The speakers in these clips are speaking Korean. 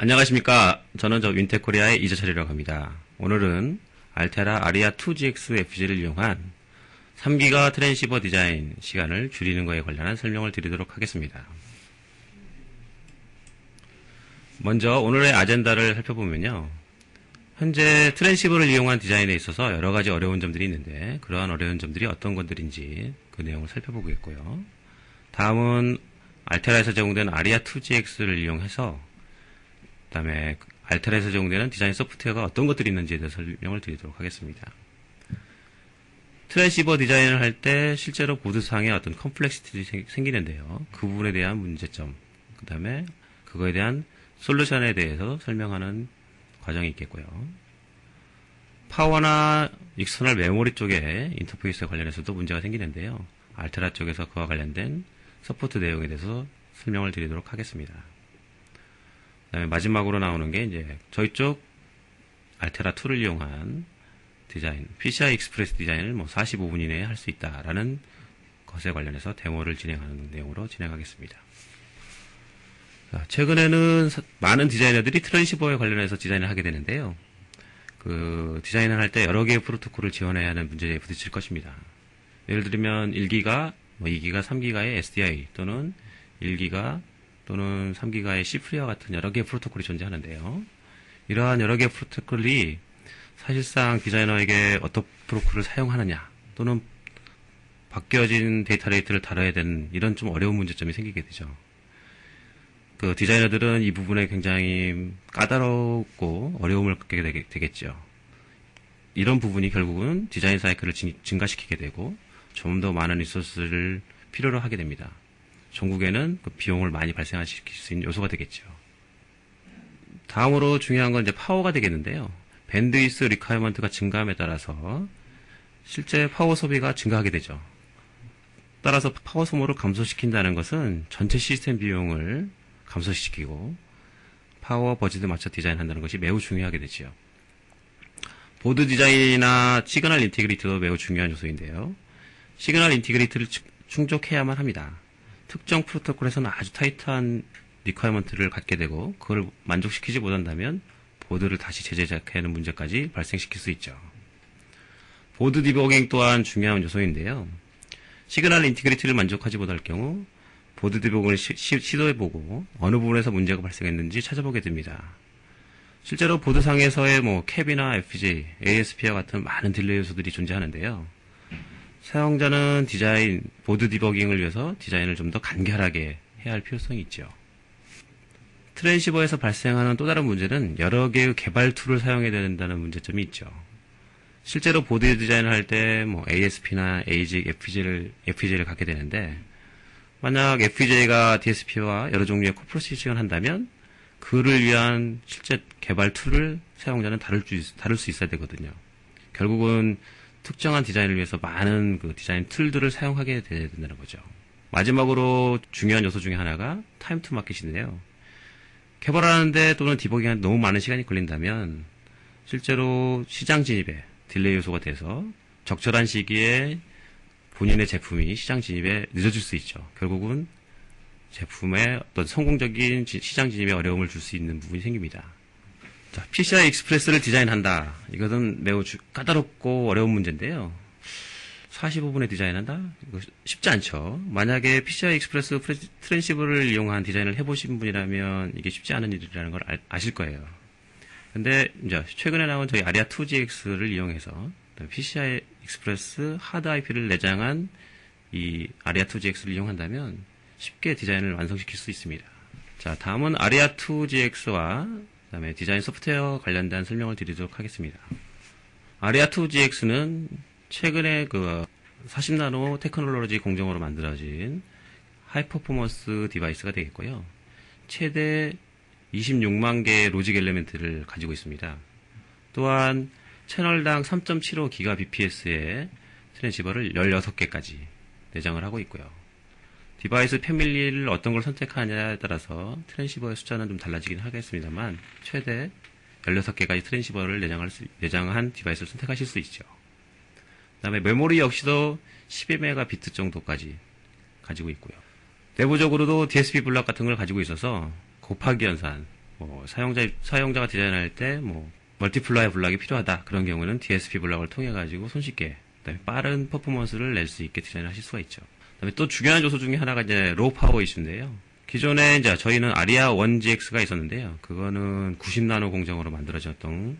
안녕하십니까. 저는 윈텍코리아의 이재철이라고 합니다. 오늘은 알테라 아리아 2GX FG를 이용한 3기가 트랜시버 디자인 시간을 줄이는 것에 관련한 설명을 드리도록 하겠습니다. 먼저 오늘의 아젠다를 살펴보면요. 현재 트랜시버를 이용한 디자인에 있어서 여러 가지 어려운 점들이 있는데 그러한 어려운 점들이 어떤 것들인지 그 내용을 살펴보겠고요. 다음은 알테라에서 제공되는 아리아 2GX를 이용해서 그 다음에 알테라에서 제공되는 디자인 소프트웨어가 어떤 것들이 있는지에 대해서 설명을 드리도록 하겠습니다. 트랜시버 디자인을 할 때 실제로 보드상에 어떤 컴플렉시티들이 생기는데요. 그 부분에 대한 문제점, 그 다음에 그거에 대한 솔루션에 대해서 설명하는 과정이 있겠고요. 파워나 익스터널 메모리 쪽에 인터페이스에 관련해서도 문제가 생기는데요. 알테라 쪽에서 그와 관련된 서포트 내용에 대해서 설명을 드리도록 하겠습니다. 그다음에 마지막으로 나오는 게 이제 저희 쪽 알테라 2를 이용한 디자인, PCI 익스프레스 디자인을 45분 이내에 할 수 있다라는 것에 관련해서 데모를 진행하는 내용으로 진행하겠습니다. 자, 최근에는 많은 디자이너들이 트랜시버에 관련해서 디자인을 하게 되는데요. 그 디자인을 할 때 여러 개의 프로토콜을 지원해야 하는 문제에 부딪힐 것입니다. 예를 들면 1기가, 2기가, 3기가의 SDI 또는 1기가 또는 3기가의 C프리와 같은 여러 개의 프로토콜이 존재하는데요. 이러한 여러 개의 프로토콜이 사실상 디자이너에게 어떤 프로토콜을 사용하느냐 또는 바뀌어진 데이터 레이트를 다뤄야 되는 이런 좀 어려운 문제점이 생기게 되죠. 그 디자이너들은 이 부분에 굉장히 까다롭고 어려움을 겪게 되겠죠. 이런 부분이 결국은 디자인 사이클을 증가시키게 되고 좀 더 많은 리소스를 필요로 하게 됩니다. 전국에는 그 비용을 많이 발생시킬 수 있는 요소가 되겠죠. 다음으로 중요한 건 이제 파워가 되겠는데요. 밴드위스 리퀘어먼트가 증가함에 따라서 실제 파워 소비가 증가하게 되죠. 따라서 파워 소모를 감소시킨다는 것은 전체 시스템 비용을 감소시키고 파워 버짓에 맞춰 디자인한다는 것이 매우 중요하게 되지요. 보드 디자인이나 시그널 인티그리티도 매우 중요한 요소인데요. 시그널 인티그리티를 충족해야만 합니다. 특정 프로토콜에서는 아주 타이트한 리퀘어먼트를 갖게 되고 그걸 만족시키지 못한다면 보드를 다시 재제작해야 하는 문제까지 발생시킬 수 있죠. 보드 디버깅 또한 중요한 요소인데요. 시그널 인티그리티를 만족하지 못할 경우 보드 디버깅을 시도해보고 어느 부분에서 문제가 발생했는지 찾아보게 됩니다. 실제로 보드상에서의 캡이나 FPGA, ASP와 같은 많은 딜레이 요소들이 존재하는데요. 사용자는 보드 디버깅을 위해서 디자인을 좀 더 간결하게 해야 할 필요성이 있죠. 트랜시버에서 발생하는 또 다른 문제는 여러 개의 개발 툴을 사용해야 된다는 문제점이 있죠. 실제로 보드 디자인을 할 때 ASP나 ASIC, FPGA를 갖게 되는데 만약 FPGA가 DSP와 여러 종류의 코프로세싱을 한다면 그를 위한 실제 개발 툴을 사용자는 다룰 수 있어야 되거든요. 결국은 특정한 디자인을 위해서 많은 그 디자인 툴들을 사용하게 돼야 된다는 거죠. 마지막으로 중요한 요소 중에 하나가 타임 투 마켓인데요. 개발하는데 또는 디버깅하는데 너무 많은 시간이 걸린다면 실제로 시장 진입에 딜레이 요소가 돼서 적절한 시기에 본인의 제품이 시장 진입에 늦어질 수 있죠. 결국은 제품의 어떤 성공적인 시장 진입에 어려움을 줄 수 있는 부분이 생깁니다. 자, PCI 익스프레스를 디자인한다. 이것은 매우 까다롭고 어려운 문제인데요. 45분에 디자인한다? 이거 쉽지 않죠. 만약에 PCI 익스프레스 트랜시버를 이용한 디자인을 해보신 분이라면 이게 쉽지 않은 일이라는 걸 아실 거예요. 근데 이제 최근에 나온 저희 아리아 2GX를 이용해서 PCI 익스프레스 하드 IP를 내장한 이 아리아 2GX를 이용한다면 쉽게 디자인을 완성시킬 수 있습니다. 자, 다음은 아리아 2GX와 그다음에 디자인 소프트웨어 관련된 설명을 드리도록 하겠습니다. 아리아 2GX는 최근에 그 40나노 테크놀로지 공정으로 만들어진 하이 퍼포먼스 디바이스가 되겠고요. 최대 26만 개의 로직 엘리멘트를 가지고 있습니다. 또한 채널당 3.75 기가bps의 트랜시버를 16개까지 내장을 하고 있고요. 디바이스 패밀리를 어떤 걸 선택하느냐에 따라서 트랜시버의 숫자는 좀 달라지긴 하겠습니다만 최대 16개까지 트랜시버를 내장한 디바이스를 선택하실 수 있죠. 그 다음에 메모리 역시도 12메가비트 정도까지 가지고 있고요. 내부적으로도 DSP 블럭 같은 걸 가지고 있어서 곱하기 연산, 사용자가 디자인할 때 멀티플라이 블락이 필요하다. 그런 경우는 DSP 블락을 통해 가지고 손쉽게 그다음에 빠른 퍼포먼스를 낼 수 있게 디자인을 하실 수가 있죠. 그다음에 또 중요한 요소 중에 하나가 이제 로우 파워 이슈인데요. 기존에 이제 저희는 아리아 1GX가 있었는데요. 그거는 90나노 공정으로 만들어졌던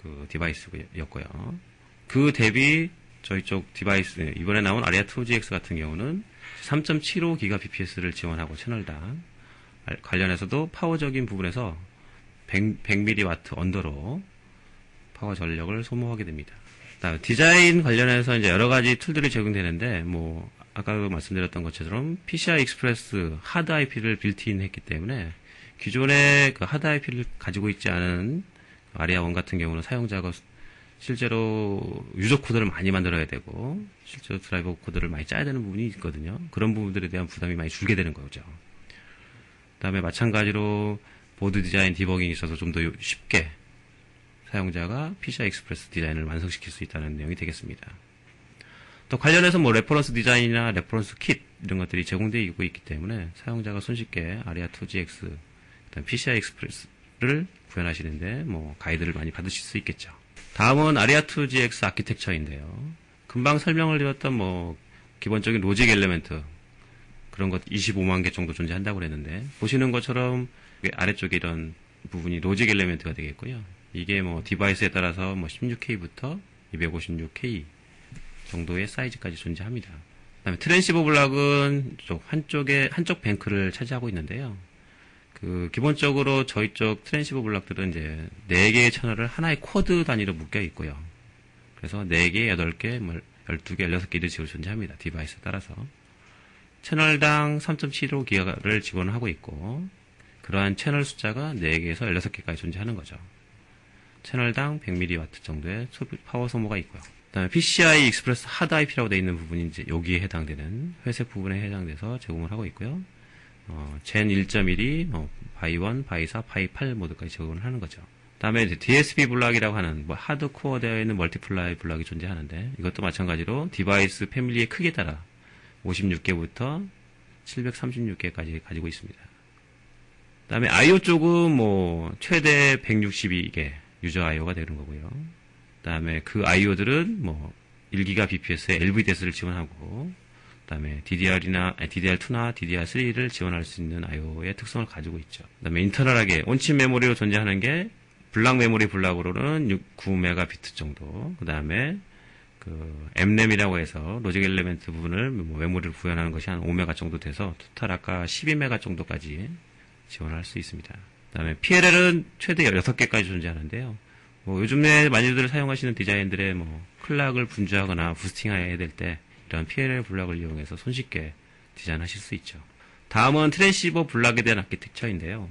그 디바이스였고요. 그 대비 저희 쪽 디바이스 이번에 나온 아리아 2GX 같은 경우는 3.75GBps를 지원하고 채널당 관련해서도 파워적인 부분에서 100mW 언더로 파워 전력을 소모하게 됩니다. 그다음에 디자인 관련해서 이제 여러 가지 툴들이 적용되는데 아까도 말씀드렸던 것처럼 PCI 익스프레스 하드 IP를 빌트인 했기 때문에 기존에 그 하드 IP를 가지고 있지 않은 아리아 1 같은 경우는 사용자가 실제로 유저 코드를 많이 만들어야 되고 실제로 드라이버 코드를 많이 짜야 되는 부분이 있거든요. 그런 부분들에 대한 부담이 많이 줄게 되는 거죠. 그다음에 마찬가지로 보드 디자인 디버깅이 있어서 좀 더 쉽게 사용자가 PCI 익스프레스 디자인을 완성시킬 수 있다는 내용이 되겠습니다. 또 관련해서 레퍼런스 디자인이나 레퍼런스 킷 이런 것들이 제공되고 있기 때문에 사용자가 손쉽게 아리아 2GX 그다음 PCI 익스프레스를 구현하시는데 가이드를 많이 받으실 수 있겠죠. 다음은 아리아 2GX 아키텍처인데요. 금방 설명을 드렸던 기본적인 로직 엘리멘트 그런 것 25만 개 정도 존재한다고 그랬는데 보시는 것처럼 아래쪽에 이런 부분이 로직 엘리멘트가 되겠고요. 이게 디바이스에 따라서 16K부터 256K 정도의 사이즈까지 존재합니다. 그다음에 트랜시버 블락은 한쪽 뱅크를 차지하고 있는데요. 기본적으로 저희 쪽 트랜시버 블락들은 이제 4개의 채널을 하나의 쿼드 단위로 묶여 있고요. 그래서 4개, 8개, 12개, 16개 이런 식으로 존재합니다. 디바이스에 따라서. 채널당 3.75기가를 지원하고 있고, 그러한 채널 숫자가 4개에서 16개까지 존재하는 거죠. 채널당 100mW 정도의 파워 소모가 있고요. 그다음에 PCI 익스프레스 하드 IP라고 되어 있는 부분이 이제 여기에 해당되는 회색 부분에 해당돼서 제공을 하고 있고요. 젠 1.1이 바이 1, 바이 4, 바이 8 모드까지 제공을 하는 거죠. 다음에 이제 DSP 블락이라고 하는 하드코어 되어 있는 멀티플라이 블락이 존재하는데 이것도 마찬가지로 디바이스 패밀리의 크기에 따라 56개부터 736개까지 가지고 있습니다. 다음에 IO 쪽은 최대 162개 유저 IO가 되는 거고요. 다음에 그 IO들은 1GBps의 LVDS를 지원하고 그다음에 DDR2나 DDR3를 지원할 수 있는 IO의 특성을 가지고 있죠. 그다음에 인터널하게 온칩 메모리로 존재하는 게 블락 메모리 블락으로는 9MB 정도. 그다음에 M램이라고 해서 로직 엘리멘트 부분을 메모리를 구현하는 것이 한 5MB 정도 돼서 토탈 아까 12MB 정도까지 지원할 수 있습니다. 그다음에 PLL은 최대 16개까지 존재하는데요. 요즘에 많이들 사용하시는 디자인들의 클락을 분주하거나 부스팅해야 될 때 이런 PLL 블락을 이용해서 손쉽게 디자인하실 수 있죠. 다음은 트랜시버 블락에 대한 아키텍처인데요.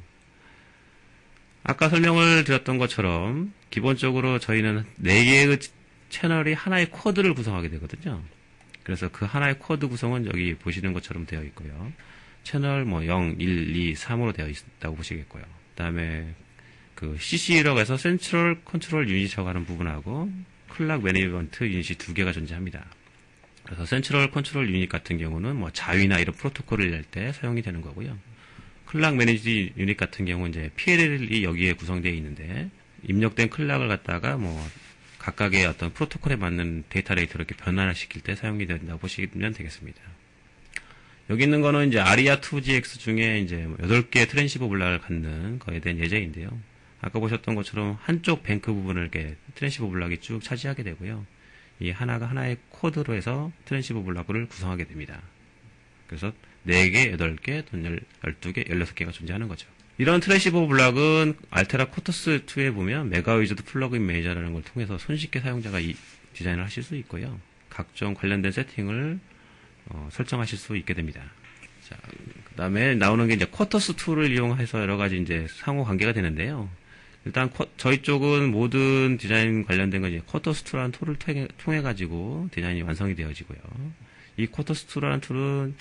아까 설명을 드렸던 것처럼 기본적으로 저희는 4개의 채널이 하나의 쿼드를 구성하게 되거든요. 그래서 그 하나의 쿼드 구성은 여기 보시는 것처럼 되어 있고요. 채널 0, 1, 2, 3으로 되어 있다고 보시겠고요. 그 다음에 CC라고 해서 센트럴 컨트롤 유닛이라고 하는 부분하고 클락 매니지먼트 유닛이 2개가 존재합니다. 그래서 센트럴 컨트롤 유닛 같은 경우는 자위나 이런 프로토콜을 낼 때 사용이 되는 거고요. 클락 매니지 유닛 같은 경우는 이제 PLL이 여기에 구성되어 있는데 입력된 클락을 갖다가 각각의 어떤 프로토콜에 맞는 데이터 레이트로 이렇게 변환시킬 때 사용이 된다고 보시면 되겠습니다. 여기 있는 거는 이제 아리아 2GX 중에 이제 8개의 트랜시버 블락을 갖는 거에 대한 예제인데요. 아까 보셨던 것처럼 한쪽 뱅크 부분을 이렇게 트랜시버 블락이 쭉 차지하게 되고요. 이 하나가 하나의 코드로 해서 트랜시버 블락을 구성하게 됩니다. 그래서 4개, 8개, 또는 12개, 16개가 존재하는 거죠. 이런 트랜시버 블락은 알테라 코터스2에 보면 메가위즈드 플러그인 매니저라는 걸 통해서 손쉽게 사용자가 디자인을 하실 수 있고요. 각종 관련된 세팅을 설정하실 수 있게 됩니다. 자, 그 다음에 나오는 게 이제 코터스2를 이용해서 여러 가지 이제 상호 관계가 되는데요. 일단 저희 쪽은 모든 디자인 관련된 건 이제 코터스2라는 툴을 통해 가지고 디자인이 완성이 되어지고요. 이 코터스2라는 툴은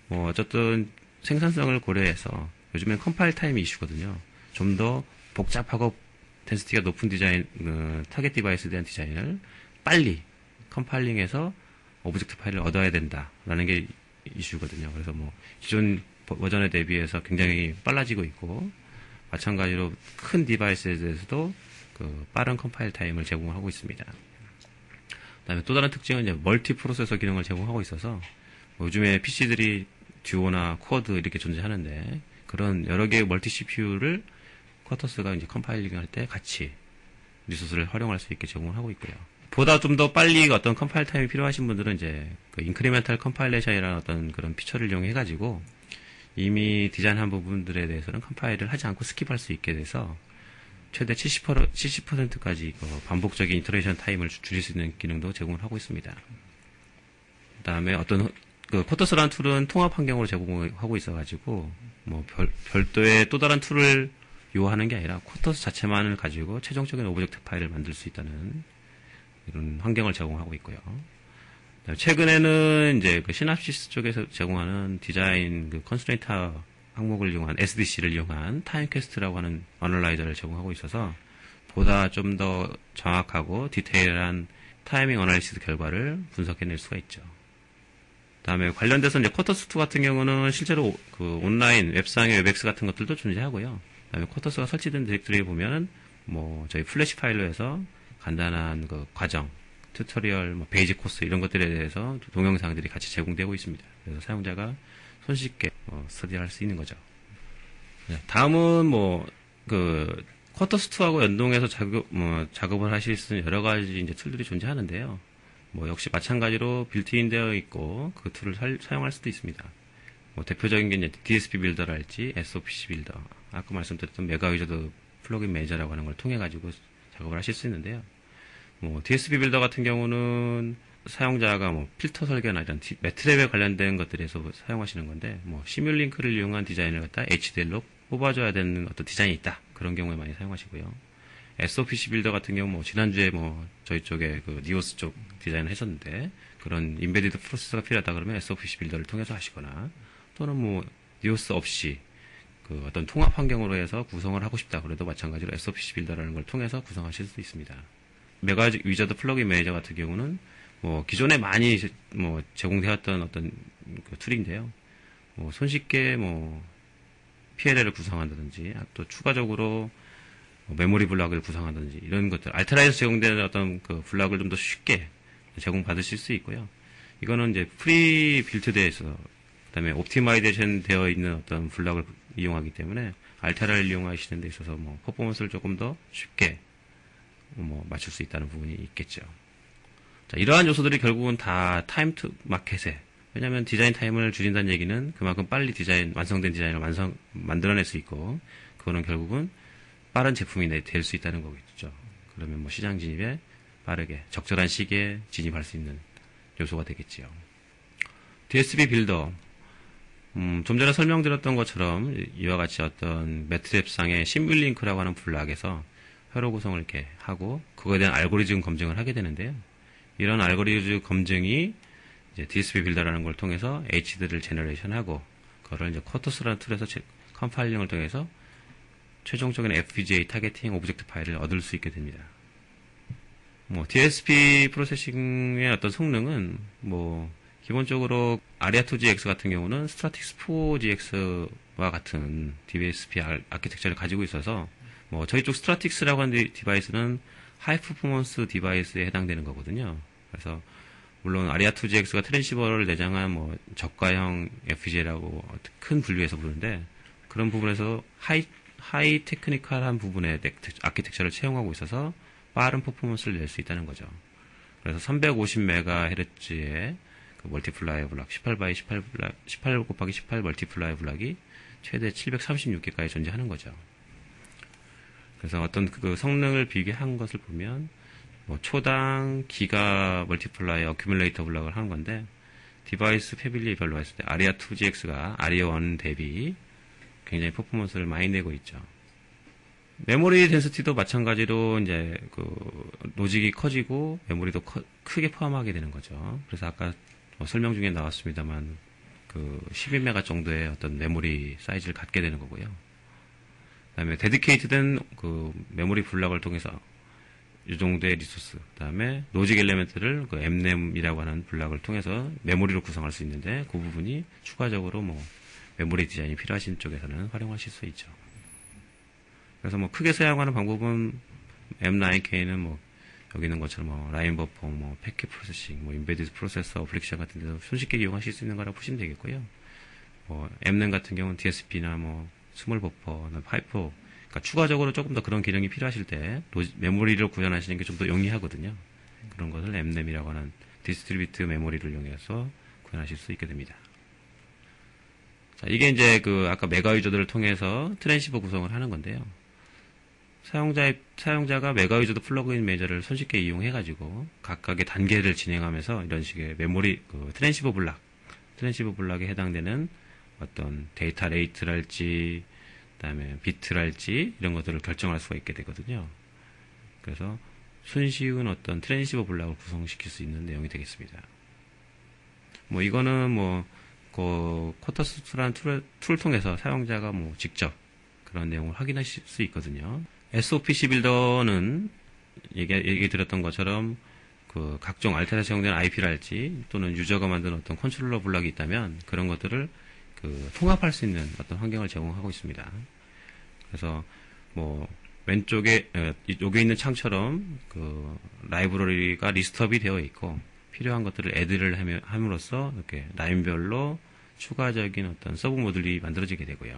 어쨌든 생산성을 고려해서 요즘엔 컴파일 타임이 이슈거든요. 좀 더 복잡하고 덴시티가 높은 디자인, 타겟 디바이스에 대한 디자인을 빨리 컴파일링해서 오브젝트 파일을 얻어야 된다라는 게 이슈거든요. 그래서 기존 버전에 대비해서 굉장히 빨라지고 있고, 마찬가지로 큰 디바이스에 대해서도 그 빠른 컴파일 타임을 제공하고 있습니다. 그다음에 또 다른 특징은 이제 멀티 프로세서 기능을 제공하고 있어서 뭐 요즘에 PC들이 듀오나 쿼드 이렇게 존재하는데 그런 여러 개의 멀티 CPU를 쿼터스가 이제 컴파일링 할 때 같이 리소스를 활용할 수 있게 제공을 하고 있고요. 보다 좀 더 빨리 어떤 컴파일 타임이 필요하신 분들은 이제 그 인크리멘탈 컴파일레이션이라는 어떤 그런 피처를 이용해가지고 이미 디자인한 부분들에 대해서는 컴파일을 하지 않고 스킵할 수 있게 돼서 최대 70%까지 반복적인 이터레이션 타임을 줄일 수 있는 기능도 제공을 하고 있습니다. 그 다음에 어떤 그 쿼터스라는 툴은 통합 환경으로 제공하고 있어가지고 뭐 별도의 또 다른 툴을 요하는 게 아니라 쿼터스 자체만을 가지고 최종적인 오브젝트 파일을 만들 수 있다는 이런 환경을 제공하고 있고요. 최근에는 이제 그 시납시스 쪽에서 제공하는 디자인 그 컨스트레인트 항목을 이용한 SDC를 이용한 타임 퀘스트라고 하는 어널라이저를 제공하고 있어서 보다 좀 더 정확하고 디테일한 타이밍 어널리시스 결과를 분석해낼 수가 있죠. 그다음에 관련돼서 이제 쿼터스2 같은 경우는 실제로 그 온라인 웹상의 웹엑스 같은 것들도 존재하고요. 그다음에 쿼터스가 설치된 디렉토리에 보면은 뭐 저희 플래시 파일로 해서 간단한 그 과정, 튜토리얼, 뭐 베이직 코스 이런 것들에 대해서 동영상들이 같이 제공되고 있습니다. 그래서 사용자가 손쉽게 스터디할 수 있는 거죠. 네, 다음은 그 쿼터스2하고 연동해서 작업을 하실 수 있는 여러 가지 이제 툴들이 존재하는데요. 뭐 역시 마찬가지로 빌트인 되어 있고 그 툴을 사용할 수도 있습니다. 뭐 대표적인 게 이제 DSP 빌더랄지 SOPC 빌더, 아까 말씀드렸던 메가 위저드 플러그인 매니저라고 하는 걸 통해 가지고 작업을 하실 수 있는데요. 뭐 DSP 빌더 같은 경우는 사용자가 뭐 필터 설계나 이런 매트랩에 관련된 것들에서 사용하시는 건데, 뭐 시뮬링크를 이용한 디자인을 갖다 HDR로 뽑아줘야 되는 어떤 디자인이 있다, 그런 경우에 많이 사용하시고요. SOPC 빌더 같은 경우 뭐 지난주에 뭐 저희 쪽에 그 니오스 쪽 디자인을 했었는데 그런 인베디드 프로세서가 필요하다 그러면 SOPC 빌더를 통해서 하시거나, 또는 뭐 니오스 없이 그 어떤 통합 환경으로 해서 구성을 하고 싶다 그래도 마찬가지로 SOPC 빌더라는 걸 통해서 구성하실 수도 있습니다. 메가 위저드 플러그인 매니저 같은 경우는 뭐 기존에 많이 뭐 제공되었던 어떤 그 툴인데요. 뭐 손쉽게 뭐 PLL을 구성한다든지, 또 추가적으로 메모리 블락을 구성한다든지 이런 것들, 알테라에서 제공되는 어떤 그 블락을 좀 더 쉽게 제공받으실 수 있고요. 이거는 이제 프리 빌트되어서 그다음에 옵티마이제이션 되어 있는 어떤 블락을 이용하기 때문에 알테라를 이용하시는 데 있어서 뭐 퍼포먼스를 조금 더 쉽게 뭐 맞출 수 있다는 부분이 있겠죠. 자, 이러한 요소들이 결국은 다 타임 투 마켓에, 왜냐하면 디자인 타임을 줄인다는 얘기는 그만큼 빨리 완성된 디자인을 만들어낼 수 있고, 그거는 결국은 빠른 제품이 될 수 있다는 거겠죠. 그러면 뭐 시장 진입에 빠르게 적절한 시기에 진입할 수 있는 요소가 되겠지요. DSP 빌더, 좀 전에 설명드렸던 것처럼 이와 같이 어떤 매트랩상의 시뮬링크라고 하는 블락에서 회로 구성을 이렇게 하고 그거에 대한 알고리즘 검증을 하게 되는데요. 이런 알고리즘 검증이 이제 DSP 빌더라는 걸 통해서 HD를 제너레이션하고 그거를 이제 쿼터스라는 툴에서 컴파일링을 통해서 최종적인 FPGA 타겟팅 오브젝트 파일을 얻을 수 있게 됩니다. 뭐 DSP 프로세싱의 어떤 성능은 뭐 기본적으로 아리아2GX 같은 경우는 스트라틱스4GX와 같은 DSP 아키텍처를 가지고 있어서 뭐 저희 쪽 스트라틱스라고 하는 디바이스는 하이 퍼포먼스 디바이스에 해당되는 거거든요. 그래서 물론 아리아2GX가 트랜시버를 내장한 뭐 저가형 FPGA라고 큰 분류에서 부르는데, 그런 부분에서 하이 테크니컬한 부분의 아키텍처를 채용하고 있어서 빠른 퍼포먼스를 낼 수 있다는 거죠. 그래서 350MHz의 그 멀티플라이어 블락 18 곱하기 18 멀티플라이어 블락이 최대 736개까지 존재하는 거죠. 그래서 어떤 그 성능을 비교한 것을 보면 뭐 초당 기가 멀티플라이어 어큐뮬레이터 블락을 하는 건데, 디바이스 패밀리별로 했을 때 아리아2GX가 아리아1 대비 굉장히 퍼포먼스를 많이 내고 있죠. 메모리 덴시티도 마찬가지로 이제 그 로직이 커지고 메모리도 크게 포함하게 되는 거죠. 그래서 아까 설명 중에 나왔습니다만 그 12메가 정도의 어떤 메모리 사이즈를 갖게 되는 거고요. 그다음에 데디케이트된 그 메모리 블락을 통해서 이 정도의 리소스, 그다음에 로직 엘리멘트를 그 MRAM이라고 하는 블락을 통해서 메모리로 구성할 수 있는데, 그 부분이 추가적으로 뭐 메모리 디자인이 필요하신 쪽에서는 활용하실 수 있죠. 그래서 뭐 크게 사용하는 방법은 M9K는 뭐 여기 있는 것처럼 뭐 라인 버퍼, 뭐 패킷 프로세싱, 뭐 인베디드 프로세서, 어플리케이션 같은 데도 손쉽게 이용하실 수 있는 거라고 보시면 되겠고요. 뭐 M램 같은 경우는 DSP나 뭐 스몰 버퍼, 파이프, 그러니까 추가적으로 조금 더 그런 기능이 필요하실 때 메모리를 구현하시는 게 좀 더 용이하거든요. 그런 것을 M램이라고 하는 디스트리뷰트 메모리를 이용해서 구현하실 수 있게 됩니다. 자, 이게 이제 아까 메가 유저들을 통해서 트랜시버 구성을 하는 건데요. 사용자가 메가 유저드 플러그인 매니저를 손쉽게 이용해가지고 각각의 단계를 진행하면서 이런 식의 메모리, 트랜시버 블락에 해당되는 어떤 데이터 레이트랄지, 그다음에 비트랄지 이런 것들을 결정할 수가 있게 되거든요. 그래서 손쉬운 어떤 트랜시버 블락을 구성시킬 수 있는 내용이 되겠습니다. 뭐 이거는 코터스라는 툴을 통해서 사용자가 직접 그런 내용을 확인하실 수 있거든요. SOPC 빌더는 얘기 드렸던 것처럼 각종 알테라 사용된 IP랄지 또는 유저가 만든 어떤 컨트롤러 블락이 있다면 그런 것들을 통합할 수 있는 어떤 환경을 제공하고 있습니다. 그래서 왼쪽에 여기 있는 창처럼 라이브러리가 리스트업이 되어 있고 필요한 것들을 애드를 함으로써 이렇게 라인별로 추가적인 어떤 서브 모듈이 만들어지게 되고요.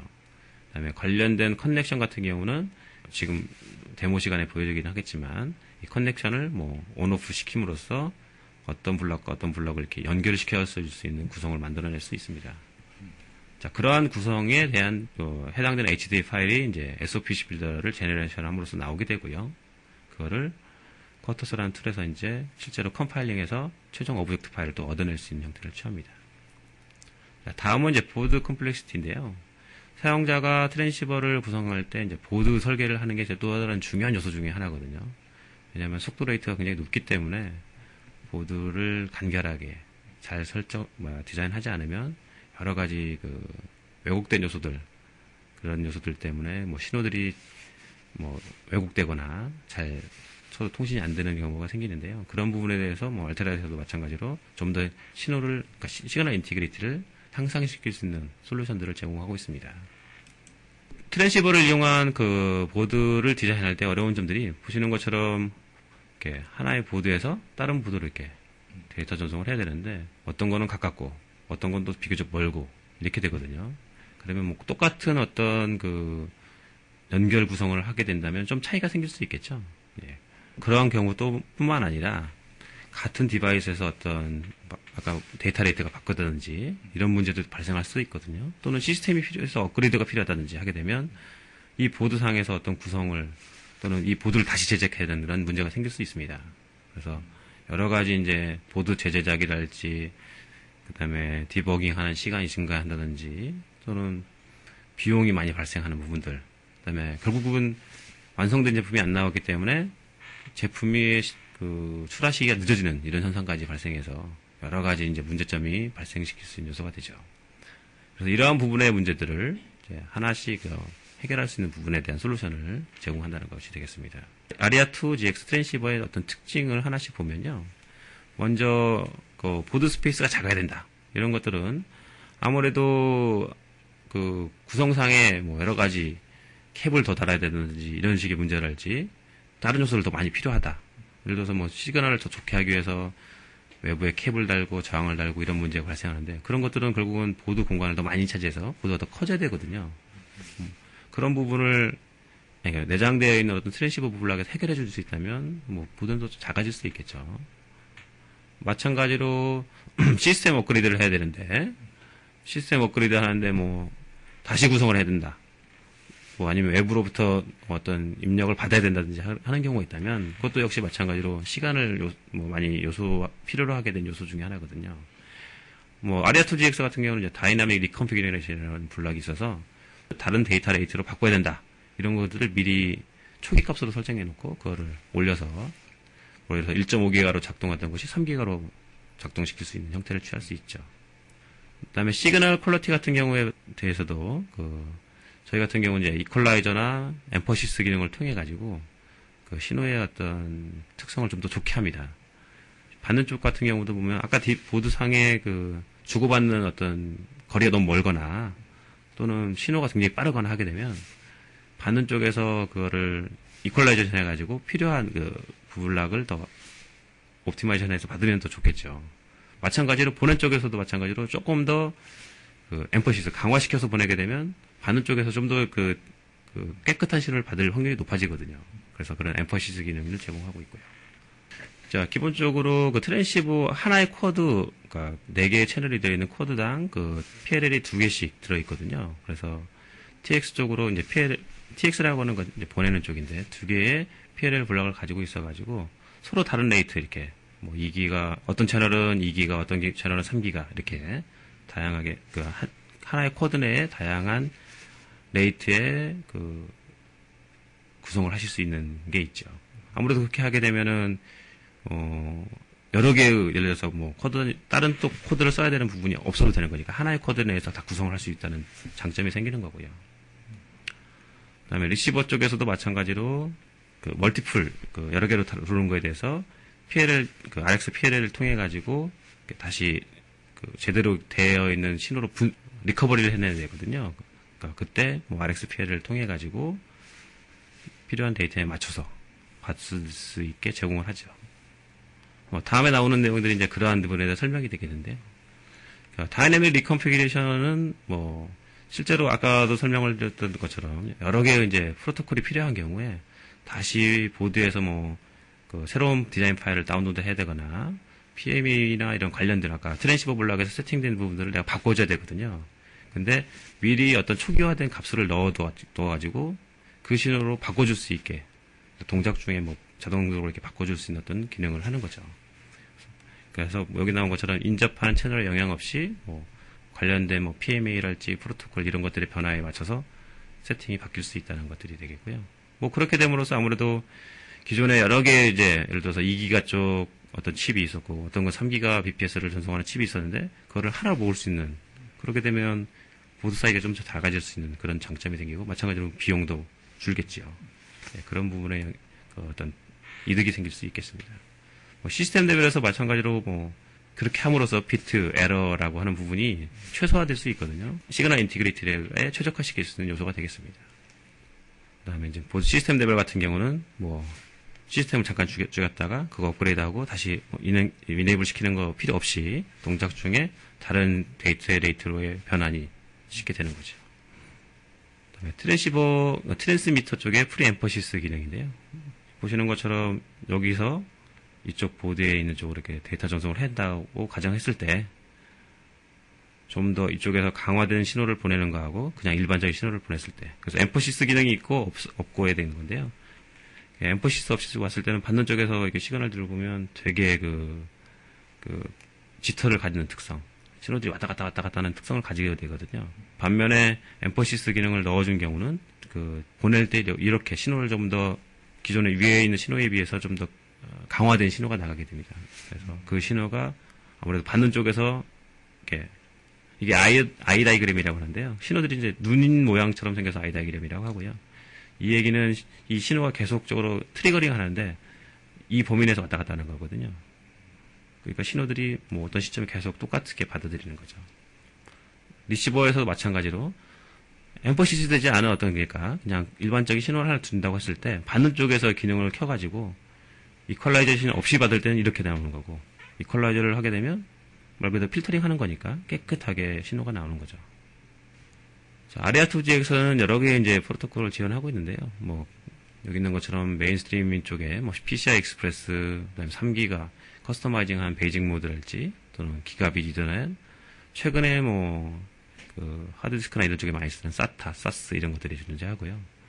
그다음에 관련된 커넥션 같은 경우는 지금 데모 시간에 보여주긴 하겠지만 이 커넥션을 온오프 시킴으로써 어떤 블럭과 어떤 블럭을 이렇게 연결을 시켜줄 수 있는 구성을 만들어낼 수 있습니다. 자, 그러한 구성에 대한 해당되는 HDD 파일이 이제 SOPC 빌더를 제너레이션 함으로써 나오게 되고요. 그거를 쿼터스라는 툴에서 이제 실제로 컴파일링해서 최종 오브젝트 파일을 또 얻어낼 수 있는 형태를 취합니다. 자, 다음은 이제 보드 컴플렉시티인데요. 사용자가 트랜시버를 구성할 때 이제 보드 설계를 하는 게 또 다른 중요한 요소 중에 하나거든요. 왜냐하면 속도 레이트가 굉장히 높기 때문에 보드를 간결하게 잘 디자인하지 않으면 여러 가지 왜곡된 요소들, 그런 요소들 때문에 신호들이 왜곡되거나 잘 서로 통신이 안 되는 경우가 생기는데요. 그런 부분에 대해서 알테라에서도 마찬가지로 좀 더 그러니까 시그널 인티그리티를 향상시킬 수 있는 솔루션들을 제공하고 있습니다. 트랜시버를 이용한 보드를 디자인할 때 어려운 점들이 보시는 것처럼 이렇게 하나의 보드에서 다른 보드로 이렇게 데이터 전송을 해야 되는데 어떤 거는 가깝고 어떤 건 또 비교적 멀고 이렇게 되거든요. 그러면 똑같은 어떤 연결 구성을 하게 된다면 좀 차이가 생길 수 있겠죠. 예. 그러한 경우도 뿐만 아니라 같은 디바이스에서 어떤 아까 데이터 레이트가 바뀌었다든지 이런 문제도 발생할 수 있거든요. 또는 시스템이 필요해서 업그레이드가 필요하다든지 하게 되면 이 보드상에서 어떤 구성을 또는 이 보드를 다시 제작해야 되는 그런 문제가 생길 수 있습니다. 그래서 여러 가지 이제 보드 재제작이랄지 그다음에 디버깅하는 시간이 증가한다든지 또는 비용이 많이 발생하는 부분들 그다음에 결국은 완성된 제품이 안 나왔기 때문에 제품이 출하 시기가 늦어지는 이런 현상까지 발생해서 여러 가지 이제 문제점이 발생시킬 수 있는 요소가 되죠. 그래서 이러한 부분의 문제들을 이제 하나씩 해결할 수 있는 부분에 대한 솔루션을 제공한다는 것이 되겠습니다. 아리아2 GX 트랜시버의 어떤 특징을 하나씩 보면요. 먼저 보드 스페이스가 작아야 된다. 이런 것들은 아무래도 구성상에 여러 가지 캡을 더 달아야 되는지 이런 식의 문제랄지 다른 요소를 더 많이 필요하다. 예를 들어서 시그널을 더 좋게 하기 위해서 외부에 캡을 달고 저항을 달고 이런 문제가 발생하는데 그런 것들은 결국은 보드 공간을 더 많이 차지해서 보드가 더 커져야 되거든요. 그런 부분을 내장되어 있는 어떤 트랜시버 블락에서 해결해 줄 수 있다면 보드는 더 작아질 수 있겠죠. 마찬가지로 시스템 업그레이드를 해야 되는데 시스템 업그레이드 하는데 다시 구성을 해야 된다. 아니면 외부로부터 어떤 입력을 받아야 된다든지 하는 경우가 있다면 그것도 역시 마찬가지로 시간을 많이 필요로 하게 된 요소 중에 하나거든요. 아리아2GX 같은 경우는 이제 다이나믹 리컨피규레이션이라는 블락이 있어서 다른 데이터 레이트로 바꿔야 된다. 이런 것들을 미리 초기 값으로 설정해 놓고 그거를 올려서 1.5기가로 작동하던 것이 3기가로 작동시킬 수 있는 형태를 취할 수 있죠. 그 다음에 시그널 퀄리티 같은 경우에 대해서도 저희 같은 경우는 이제 이퀄라이저나 엠퍼시스 기능을 통해 가지고 신호의 어떤 특성을 좀 더 좋게 합니다. 받는 쪽 같은 경우도 보면 아까 보드상에 주고받는 어떤 거리가 너무 멀거나 또는 신호가 굉장히 빠르거나 하게 되면 받는 쪽에서 그거를 이퀄라이제이션 해가지고 필요한 그 부블락을 더 옵티마이제이션해서 받으면 더 좋겠죠. 마찬가지로 보낸 쪽에서도 마찬가지로 조금 더 그 엠퍼시스 강화시켜서 보내게 되면 받는 쪽에서 좀 더 그 깨끗한 신호를 받을 확률이 높아지거든요. 그래서 그런 엠퍼시스 기능을 제공하고 있고요. 자, 기본적으로 그 트랜시버 하나의 쿼드, 그러니까 4개의 채널이 들어있는 쿼드당 그 PLL이 2개씩 들어있거든요. 그래서 TX 쪽으로 이제 TX라고 하는 건 이제 보내는 쪽인데 2개의 PLL 블럭을 가지고 있어가지고 서로 다른 레이트 이렇게 뭐 2기가, 어떤 채널은 2기가, 어떤 채널은 3기가 이렇게 다양하게 그 하나의 쿼드 내에 다양한 레이트의 그 구성을 하실 수 있는 게 있죠. 아무래도 그렇게 하게 되면은 여러 개의, 예를 들어서 뭐 다른 또 코드를 써야 되는 부분이 없어도 되는 거니까 하나의 코드 내에서 다 구성을 할 수 있다는 장점이 생기는 거고요. 그 다음에 리시버 쪽에서도 마찬가지로 그 멀티플, 그 여러 개로 다루는 거에 대해서 RX PLL을 통해 가지고 다시 그 제대로 되어 있는 신호로 리커버리를 해내야 되거든요. 그러니까 그때 뭐 RX PLL을 통해 가지고 필요한 데이터에 맞춰서 받을 수 있게 제공을 하죠. 다음에 나오는 내용들이 이제 그러한 부분에 대해서 설명이 되겠는데요. 그러니까 다이내믹 리컨피규레이션은 뭐 실제로 아까도 설명을 드렸던 것처럼 여러 개의 이제 프로토콜이 필요한 경우에 다시 보드에서 뭐 그 새로운 디자인 파일을 다운로드 해야 되거나 PM이나 이런 관련된 아까 트랜시버 블록에서 세팅된 부분들을 내가 바꿔줘야 되거든요. 근데 미리 어떤 초기화된 값을 넣어가지고 그 신호로 바꿔줄 수 있게 동작 중에 뭐 자동적으로 이렇게 바꿔줄 수 있는 어떤 기능을 하는 거죠. 그래서 여기 나온 것처럼 인접하는 채널에 영향 없이 뭐 관련된 뭐 PMA랄지 프로토콜 이런 것들의 변화에 맞춰서 세팅이 바뀔 수 있다는 것들이 되겠고요. 뭐 그렇게 됨으로써 아무래도 기존에 여러 개 이제 예를 들어서 2기가 쪽 어떤 칩이 있었고 어떤 건 3기가 BPS를 전송하는 칩이 있었는데 그거를 하나 모을 수 있는, 그렇게 되면 보드 사이즈가 좀 더 작아질 수 있는 그런 장점이 생기고 마찬가지로 비용도 줄겠지요. 네, 그런 부분에 어떤 이득이 생길 수 있겠습니다. 뭐 시스템 레벨에서 마찬가지로 뭐 그렇게 함으로써 비트 에러라고 하는 부분이 최소화될 수 있거든요. 시그널 인티그리티에 최적화시킬 수 있는 요소가 되겠습니다. 그다음에 이제 보드 시스템 레벨 같은 경우는 뭐 시스템을 잠깐 죽였다가 그거 업그레이드하고 다시 이네이블 시키는 거 필요 없이 동작 중에 다른 데이터의 레이트로의 변환이 쉽게 되는 거죠. 그다음에 트랜스미터 쪽에 프리 엠퍼시스 기능인데요. 보시는 것처럼 여기서 이쪽 보드에 있는 쪽으로 이렇게 데이터 전송을 한다고 가정했을 때 좀 더 이쪽에서 강화된 신호를 보내는 거하고 그냥 일반적인 신호를 보냈을 때, 그래서 엠퍼시스 기능이 있고 없고에 되는 건데요. 엠퍼시스 없이 왔을 때는 받는 쪽에서 이렇게 시그널들을 보면 되게 지터를 가지는 특성, 신호들이 왔다 갔다 하는 특성을 가지게 되거든요. 반면에 엠퍼시스 기능을 넣어준 경우는 보낼 때 이렇게 신호를 좀 더 기존에 위에 있는 신호에 비해서 좀 더 강화된 신호가 나가게 됩니다. 그래서 그 신호가 아무래도 받는 쪽에서 이게 아이 다이그램이라고 하는데요. 신호들이 이제 눈 모양처럼 생겨서 아이 다이그램이라고 하고요. 이 얘기는 이 신호가 계속적으로 트리거링 하는데 이 범위 내에서 왔다 갔다 하는 거거든요. 그러니까 신호들이 뭐 어떤 시점에 계속 똑같게 받아들이는 거죠. 리시버에서도 마찬가지로 엠퍼시스 되지 않은 어떤 그냥 일반적인 신호를 하나 준다고 했을 때 받는 쪽에서 기능을 켜가지고 이퀄라이제이션 없이 받을 때는 이렇게 나오는 거고, 이퀄라이저를 하게 되면 말 그대로 필터링 하는 거니까 깨끗하게 신호가 나오는 거죠. 자, 아리아2GX는 여러 개의 이제 프로토콜을 지원하고 있는데요. 뭐, 여기 있는 것처럼 메인스트리밍 쪽에 뭐 PCI 익스프레스, 그 다음에 3기가 커스터마이징 한 베이직 모드랄지, 또는 기가빗 이더넷, 최근에 뭐, 하드디스크나 이런 쪽에 많이 쓰는 SATA, SAS 이런 것들이 존재하고요.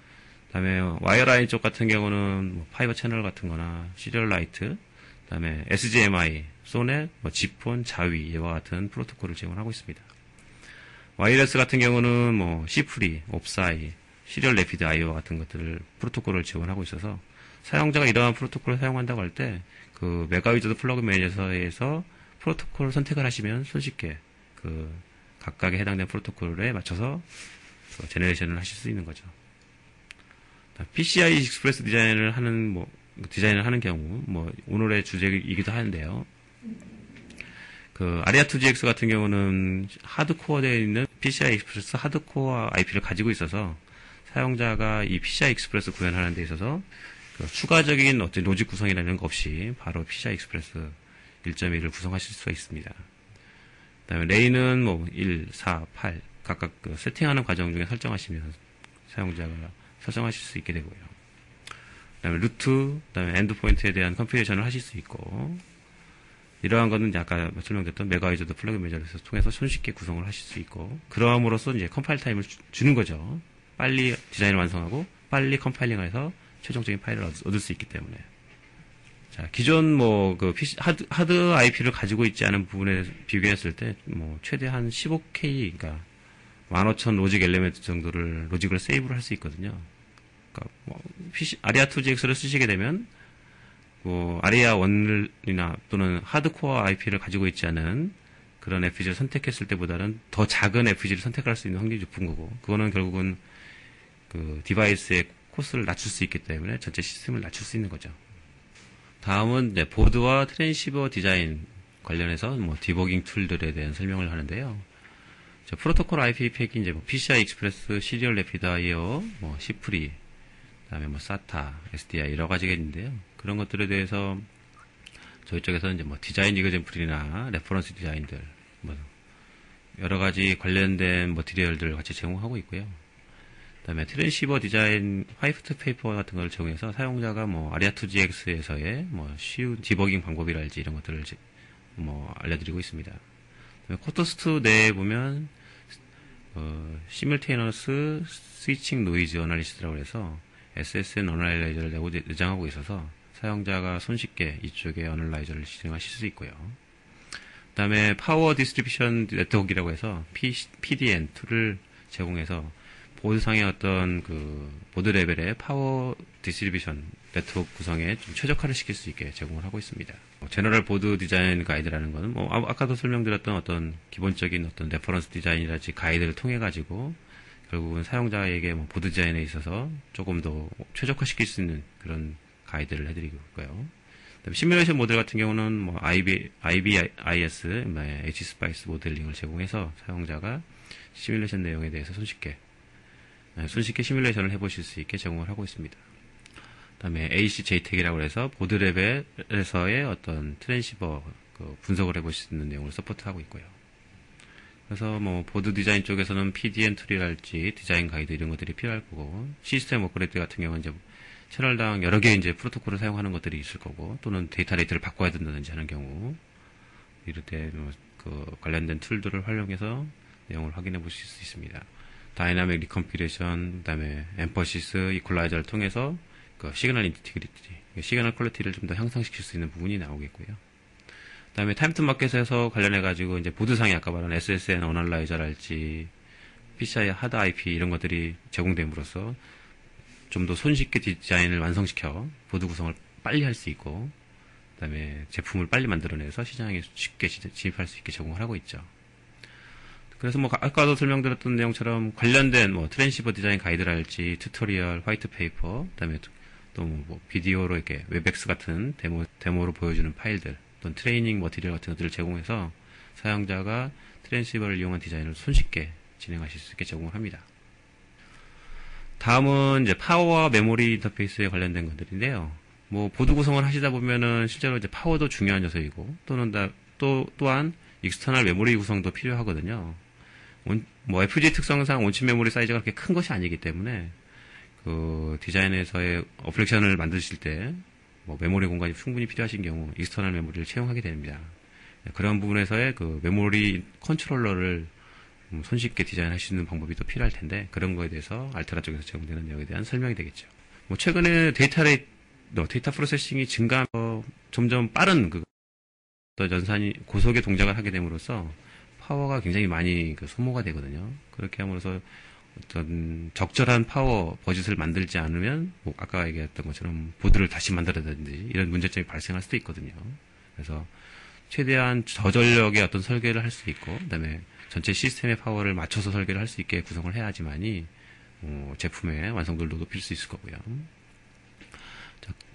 그 다음에 와이어라인 쪽 같은 경우는 뭐 파이버 채널 같은 거나 시리얼 라이트, 그 다음에 SGMI, 소넷, 뭐 지폰, 자위 이와 같은 프로토콜을 제공하고 있습니다. 와이어레스 같은 경우는 뭐 시프리, 옵사이, 시리얼 레피드 IO 같은 것들을 프로토콜을 지원하고 있어서 사용자가 이러한 프로토콜을 사용한다고 할 때 그 메가위저드 플러그 매니저에서 프로토콜 선택을 하시면 손쉽게 각각에 해당된 프로토콜에 맞춰서 제너레이션을 하실 수 있는 거죠. PCI 익스프레스 디자인을 하는 경우 오늘의 주제이기도 하는데요. 아리아2GX 같은 경우는 하드코어 되어 있는 PCI 익스프레스 하드코어 IP를 가지고 있어서 사용자가 이 PCI 익스프레스 구현하는 데 있어서 그 추가적인 어떤 로직 구성이라는 거 없이 바로 PCI 익스프레스 1.1을 구성하실 수가 있습니다. 그다음에 레인은 뭐 1, 4, 8 각각 그 세팅하는 과정 중에 설정하시면 사용자가 설정하실 수 있게 되고요. 그다음에 루트, 그다음에 엔드포인트에 대한 컨피그레이션을 하실 수 있고, 이러한 거는 아까 설명드렸던 메가위저드 플러그인 매저를 통해서 손쉽게 구성을 하실 수 있고, 그러함으로써 이제 컴파일 타임을 주는 거죠. 빨리 디자인을 완성하고 빨리 컴파일링해서 최종적인 파일을 얻을 수 있기 때문에. 자, 기존 뭐 그 PC 하드 IP를 가지고 있지 않은 부분에 비교했을 때 뭐 최대한 15K, 그러니까 15,000 로직 엘리멘트 정도를 로직을 세이브를 할 수 있거든요. 그러니까 뭐 아리아2GX를 쓰시게 되면 뭐 아리아 1이나 또는 하드코어 IP를 가지고 있지 않은 그런 FPGA를 선택했을 때보다는 더 작은 FPGA를 선택할 수 있는 확률이 높은 거고, 그거는 결국은 그 디바이스의 코스를 낮출 수 있기 때문에 전체 시스템을 낮출 수 있는 거죠. 다음은 이제 보드와 트랜시버 디자인 관련해서 뭐 디버깅 툴들에 대한 설명을 하는데요. 프로토콜 IP 팩이 이제 뭐 PCI 익스프레스, 시리얼 래피드 아이어, 뭐 시프리, 그다음에 뭐 SATA, SDI 여러 가지가 있는데요. 그런 것들에 대해서 저희 쪽에서는 이제 뭐 디자인 이그젠플이나 레퍼런스 디자인들, 뭐 여러 가지 관련된 머티리얼들을 같이 제공하고 있고요. 그다음에 트랜시버 디자인 화이트 페이퍼 같은 걸 제공해서 사용자가 뭐 아리아2GX에서의 뭐 쉬운 디버깅 방법이랄지 이런 것들을 뭐 알려드리고 있습니다. 그다음에 코터스2 내에 보면 시뮬테이너스 스위칭 노이즈 어널리시스라고 해서 SSN 어널라이저를 내장하고 있어서 사용자가 손쉽게 이쪽에 어널라이저를 진행하실 수 있고요. 그 다음에 파워 디스트리뷰션 네트워크라고 해서 PDN2를 제공해서 보드상의 어떤 그 보드 레벨의 파워 디스트리뷰션 네트워크 구성에 좀 최적화를 시킬 수 있게 제공을 하고 있습니다. 제너럴 보드 디자인 가이드라는 거는 뭐 아까도 설명드렸던 어떤 기본적인 어떤 레퍼런스 디자인이라든지 가이드를 통해 가지고 결국은 사용자에게 뭐 보드 디자인에 있어서 조금 더 최적화시킬 수 있는 그런 가이드를 해드리고 있고요. 그다음에 시뮬레이션 모델 같은 경우는 뭐 IBIS, HSPICE 모델링을 제공해서 사용자가 시뮬레이션 내용에 대해서 손쉽게 시뮬레이션을 해보실 수 있게 제공을 하고 있습니다. 그다음에 AC JTAG이라고 해서 보드 레벨에서의 어떤 트랜시버 분석을 해보실 수 있는 내용을 서포트하고 있고요. 그래서 뭐 보드 디자인 쪽에서는 PDN 툴이랄지 디자인 가이드 이런 것들이 필요할 거고, 시스템 업그레이드 같은 경우는 이제 채널당 여러 개 이제 프로토콜을 사용하는 것들이 있을 거고, 또는 데이터 레이트를 바꿔야 된다든지 하는 경우 이럴 때 그 관련된 툴들을 활용해서 내용을 확인해 보실 수 있습니다. 다이나믹 리컴필레이션, 그다음에 엠퍼시스, 이퀄라이저를 통해서 그 시그널 인티그리티, 시그널 퀄리티를 좀 더 향상시킬 수 있는 부분이 나오겠고요. 그다음에 타임 투 마켓에서 관련해 가지고 이제 보드상에 아까 말한 SSN 어널라이저랄지 PCI 하드 IP 이런 것들이 제공됨으로써 좀 더 손쉽게 디자인을 완성시켜 보드 구성을 빨리 할 수 있고, 그다음에 제품을 빨리 만들어내서 시장에 쉽게 진입할 수 있게 제공을 하고 있죠. 그래서 뭐 아까도 설명드렸던 내용처럼 관련된 뭐 트랜시버 디자인 가이드랄지 튜토리얼, 화이트 페이퍼, 그다음에 또 뭐 비디오로 이렇게 웹엑스 같은 데모로 보여주는 파일들, 또는 트레이닝 머티리얼 같은 것들을 제공해서 사용자가 트랜시버를 이용한 디자인을 손쉽게 진행하실 수 있게 제공을 합니다. 다음은 이제 파워와 메모리 인터페이스에 관련된 것들인데요. 뭐 보드 구성을 하시다 보면은 실제로 이제 파워도 중요한 요소이고, 또한 익스터널 메모리 구성도 필요하거든요. 뭐 FPGA 특성상 온칩 메모리 사이즈가 그렇게 큰 것이 아니기 때문에 그 디자인에서의 어플리케이션을 만드실 때 뭐 메모리 공간이 충분히 필요하신 경우 익스터널 메모리를 채용하게 됩니다. 그런 부분에서의 그 메모리 컨트롤러를 손쉽게 디자인할 수 있는 방법이 또 필요할 텐데, 그런 거에 대해서 알테라 쪽에서 제공되는 내용에 대한 설명이 되겠죠. 뭐 최근에 데이터 프로세싱이 증가하면서 점점 빠른 연산이 고속의 동작을 하게 됨으로써 파워가 굉장히 많이 소모가 되거든요. 그렇게 함으로써 어떤 적절한 파워 버짓을 만들지 않으면 뭐 아까 얘기했던 것처럼 보드를 다시 만들어야되는지 이런 문제점이 발생할 수도 있거든요. 그래서 최대한 저전력의 어떤 설계를 할 수 있고, 그다음에 전체 시스템의 파워를 맞춰서 설계를 할 수 있게 구성을 해야지만이 제품의 완성도를 높일 수 있을 거고요.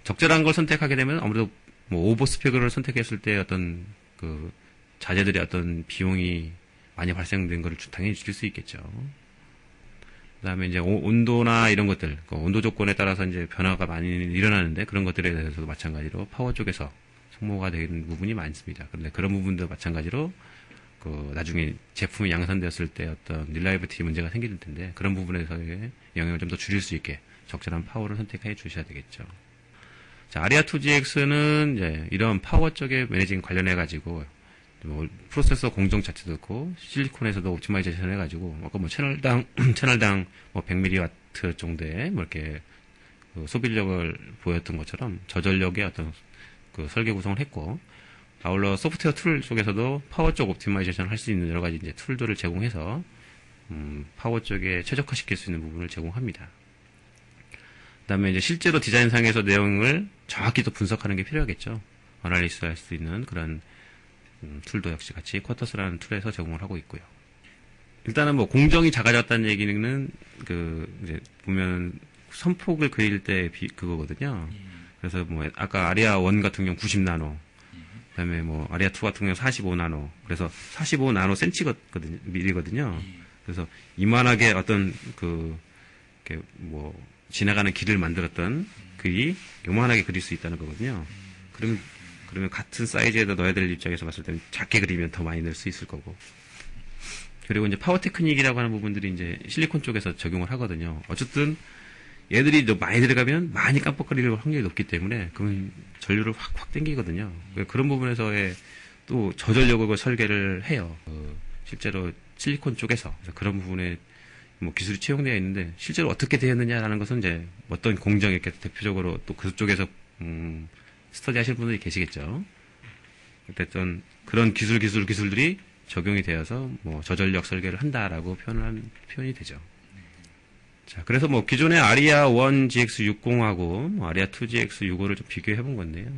적절한 걸 선택하게 되면 아무래도 뭐 오버스펙을 선택했을 때 어떤 그 자재들의 어떤 비용이 많이 발생된 것을 당연히 줄일 수 있겠죠. 그다음에 이제 온도나 이런 것들, 그 온도 조건에 따라서 이제 변화가 많이 일어나는데 그런 것들에 대해서도 마찬가지로 파워 쪽에서 소모가 되는 부분이 많습니다. 그런데 그런 부분도 마찬가지로 그 나중에 제품이 양산되었을 때 어떤 릴라이비티 문제가 생길 텐데 그런 부분에서의 영향을 좀 더 줄일 수 있게 적절한 파워를 선택해 주셔야 되겠죠. 자, 아리아 2GX는 이제 이런 파워 쪽에 매니징 관련해 가지고 뭐 프로세서 공정 자체도 있고 실리콘에서도 옵티마이제이션 해가지고 아까 뭐 채널당 뭐 100mW 정도의 뭐 이렇게 그 소비력을 보였던 것처럼 저전력의 어떤 그 설계 구성을 했고 아울러 소프트웨어 툴 쪽에서도 파워 쪽 옵티마이제이션 할 수 있는 여러 가지 이제 툴들을 제공해서 파워 쪽에 최적화시킬 수 있는 부분을 제공합니다. 그다음에 이제 실제로 디자인상에서 내용을 정확히 또 분석하는 게 필요하겠죠. 어널리스 할 수 있는 그런 툴도 역시 같이 쿼터스라는 툴에서 제공을 하고 있고요. 일단은 뭐 공정이 작아졌다는 얘기는 그 이제 보면 선폭을 그릴 때 그거거든요. 그래서 뭐 아까 아리아 1 같은 경우 90나노, 그다음에 뭐 아리아 2 같은 경우 45나노, 그래서 45나노 미리거든요. 그래서 이만하게 어떤 그 이렇게 뭐 지나가는 길을 만들었던 글이 요만하게 그릴 수 있다는 거거든요. 그러면 같은 사이즈에다 넣어야 될 입장에서 봤을 때는 작게 그리면 더 많이 넣을 수 있을 거고. 그리고 이제 파워 테크닉이라고 하는 부분들이 이제 실리콘 쪽에서 적용을 하거든요. 어쨌든 얘들이 많이 들어가면 많이 깜빡거릴 확률이 높기 때문에 그러면 전류를 확 땡기거든요. 그런 부분에서의 또 저전력을 설계를 해요. 실제로 실리콘 쪽에서 그런 부분에 뭐 기술이 채용되어 있는데 실제로 어떻게 되었느냐라는 것은 이제 어떤 공정 이렇게 대표적으로 또 그쪽에서 스터디 하실 분들이 계시겠죠. 어쨌든 그런 기술들이 적용이 되어서 뭐 저전력 설계를 한다라고 표현이 되죠. 자, 그래서 뭐 기존의 아리아 1 GX60하고 뭐 아리아 2 GX65를 좀 비교해 본 건데요.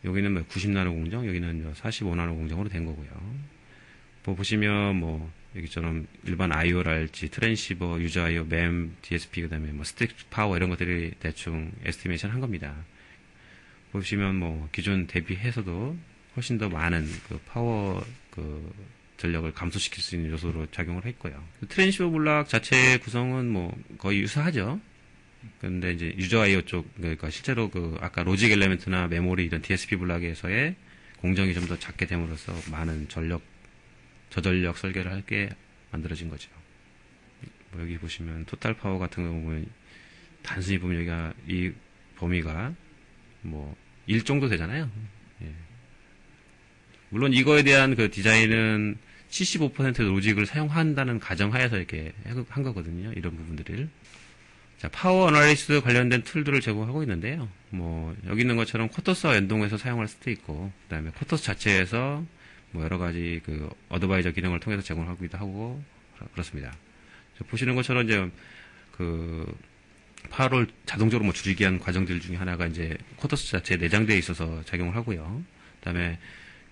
여기는 뭐 90나노 공정, 여기는 45나노 공정으로 된 거고요. 뭐 보시면 뭐 여기처럼 일반 IO랄지 트랜시버, 유저 IO, MEM, DSP 그다음에 뭐 스틱 파워 이런 것들이 대충 에스티메이션 한 겁니다. 보시면 뭐 기존 대비해서도 훨씬 더 많은 그 파워 그 전력을 감소시킬 수 있는 요소로 작용을 했고요. 트랜시버 블락 자체의 구성은 뭐 거의 유사하죠. 그런데 이제 유저 I/O 쪽 그러니까 실제로 그 아까 로직 엘리멘트나 메모리 이런 DSP 블락에서의 공정이 좀 더 작게 됨으로써 많은 저전력 설계를 할게 만들어진 거죠. 뭐 여기 보시면 토탈 파워 같은 경우 보면 단순히 보면 여기가 이 범위가 뭐 1 정도 되잖아요. 예. 물론 이거에 대한 그 디자인은 75% 로직을 사용한다는 가정하에서 이렇게 한 거거든요. 이런 부분들을. 자, 파워 어널리스 관련된 툴들을 제공하고 있는데요. 뭐 여기 있는 것처럼 쿼터스와 연동해서 사용할 수도 있고, 그다음에 쿼터스 자체에서 뭐 여러 가지 그 어드바이저 기능을 통해서 제공하기도 하고 그렇습니다. 보시는 것처럼 이제 그 파워를 자동적으로 뭐 줄이기 위한 과정들 중에 하나가 이제 쿼터스 자체에 내장되어 있어서 작용을 하고요. 그다음에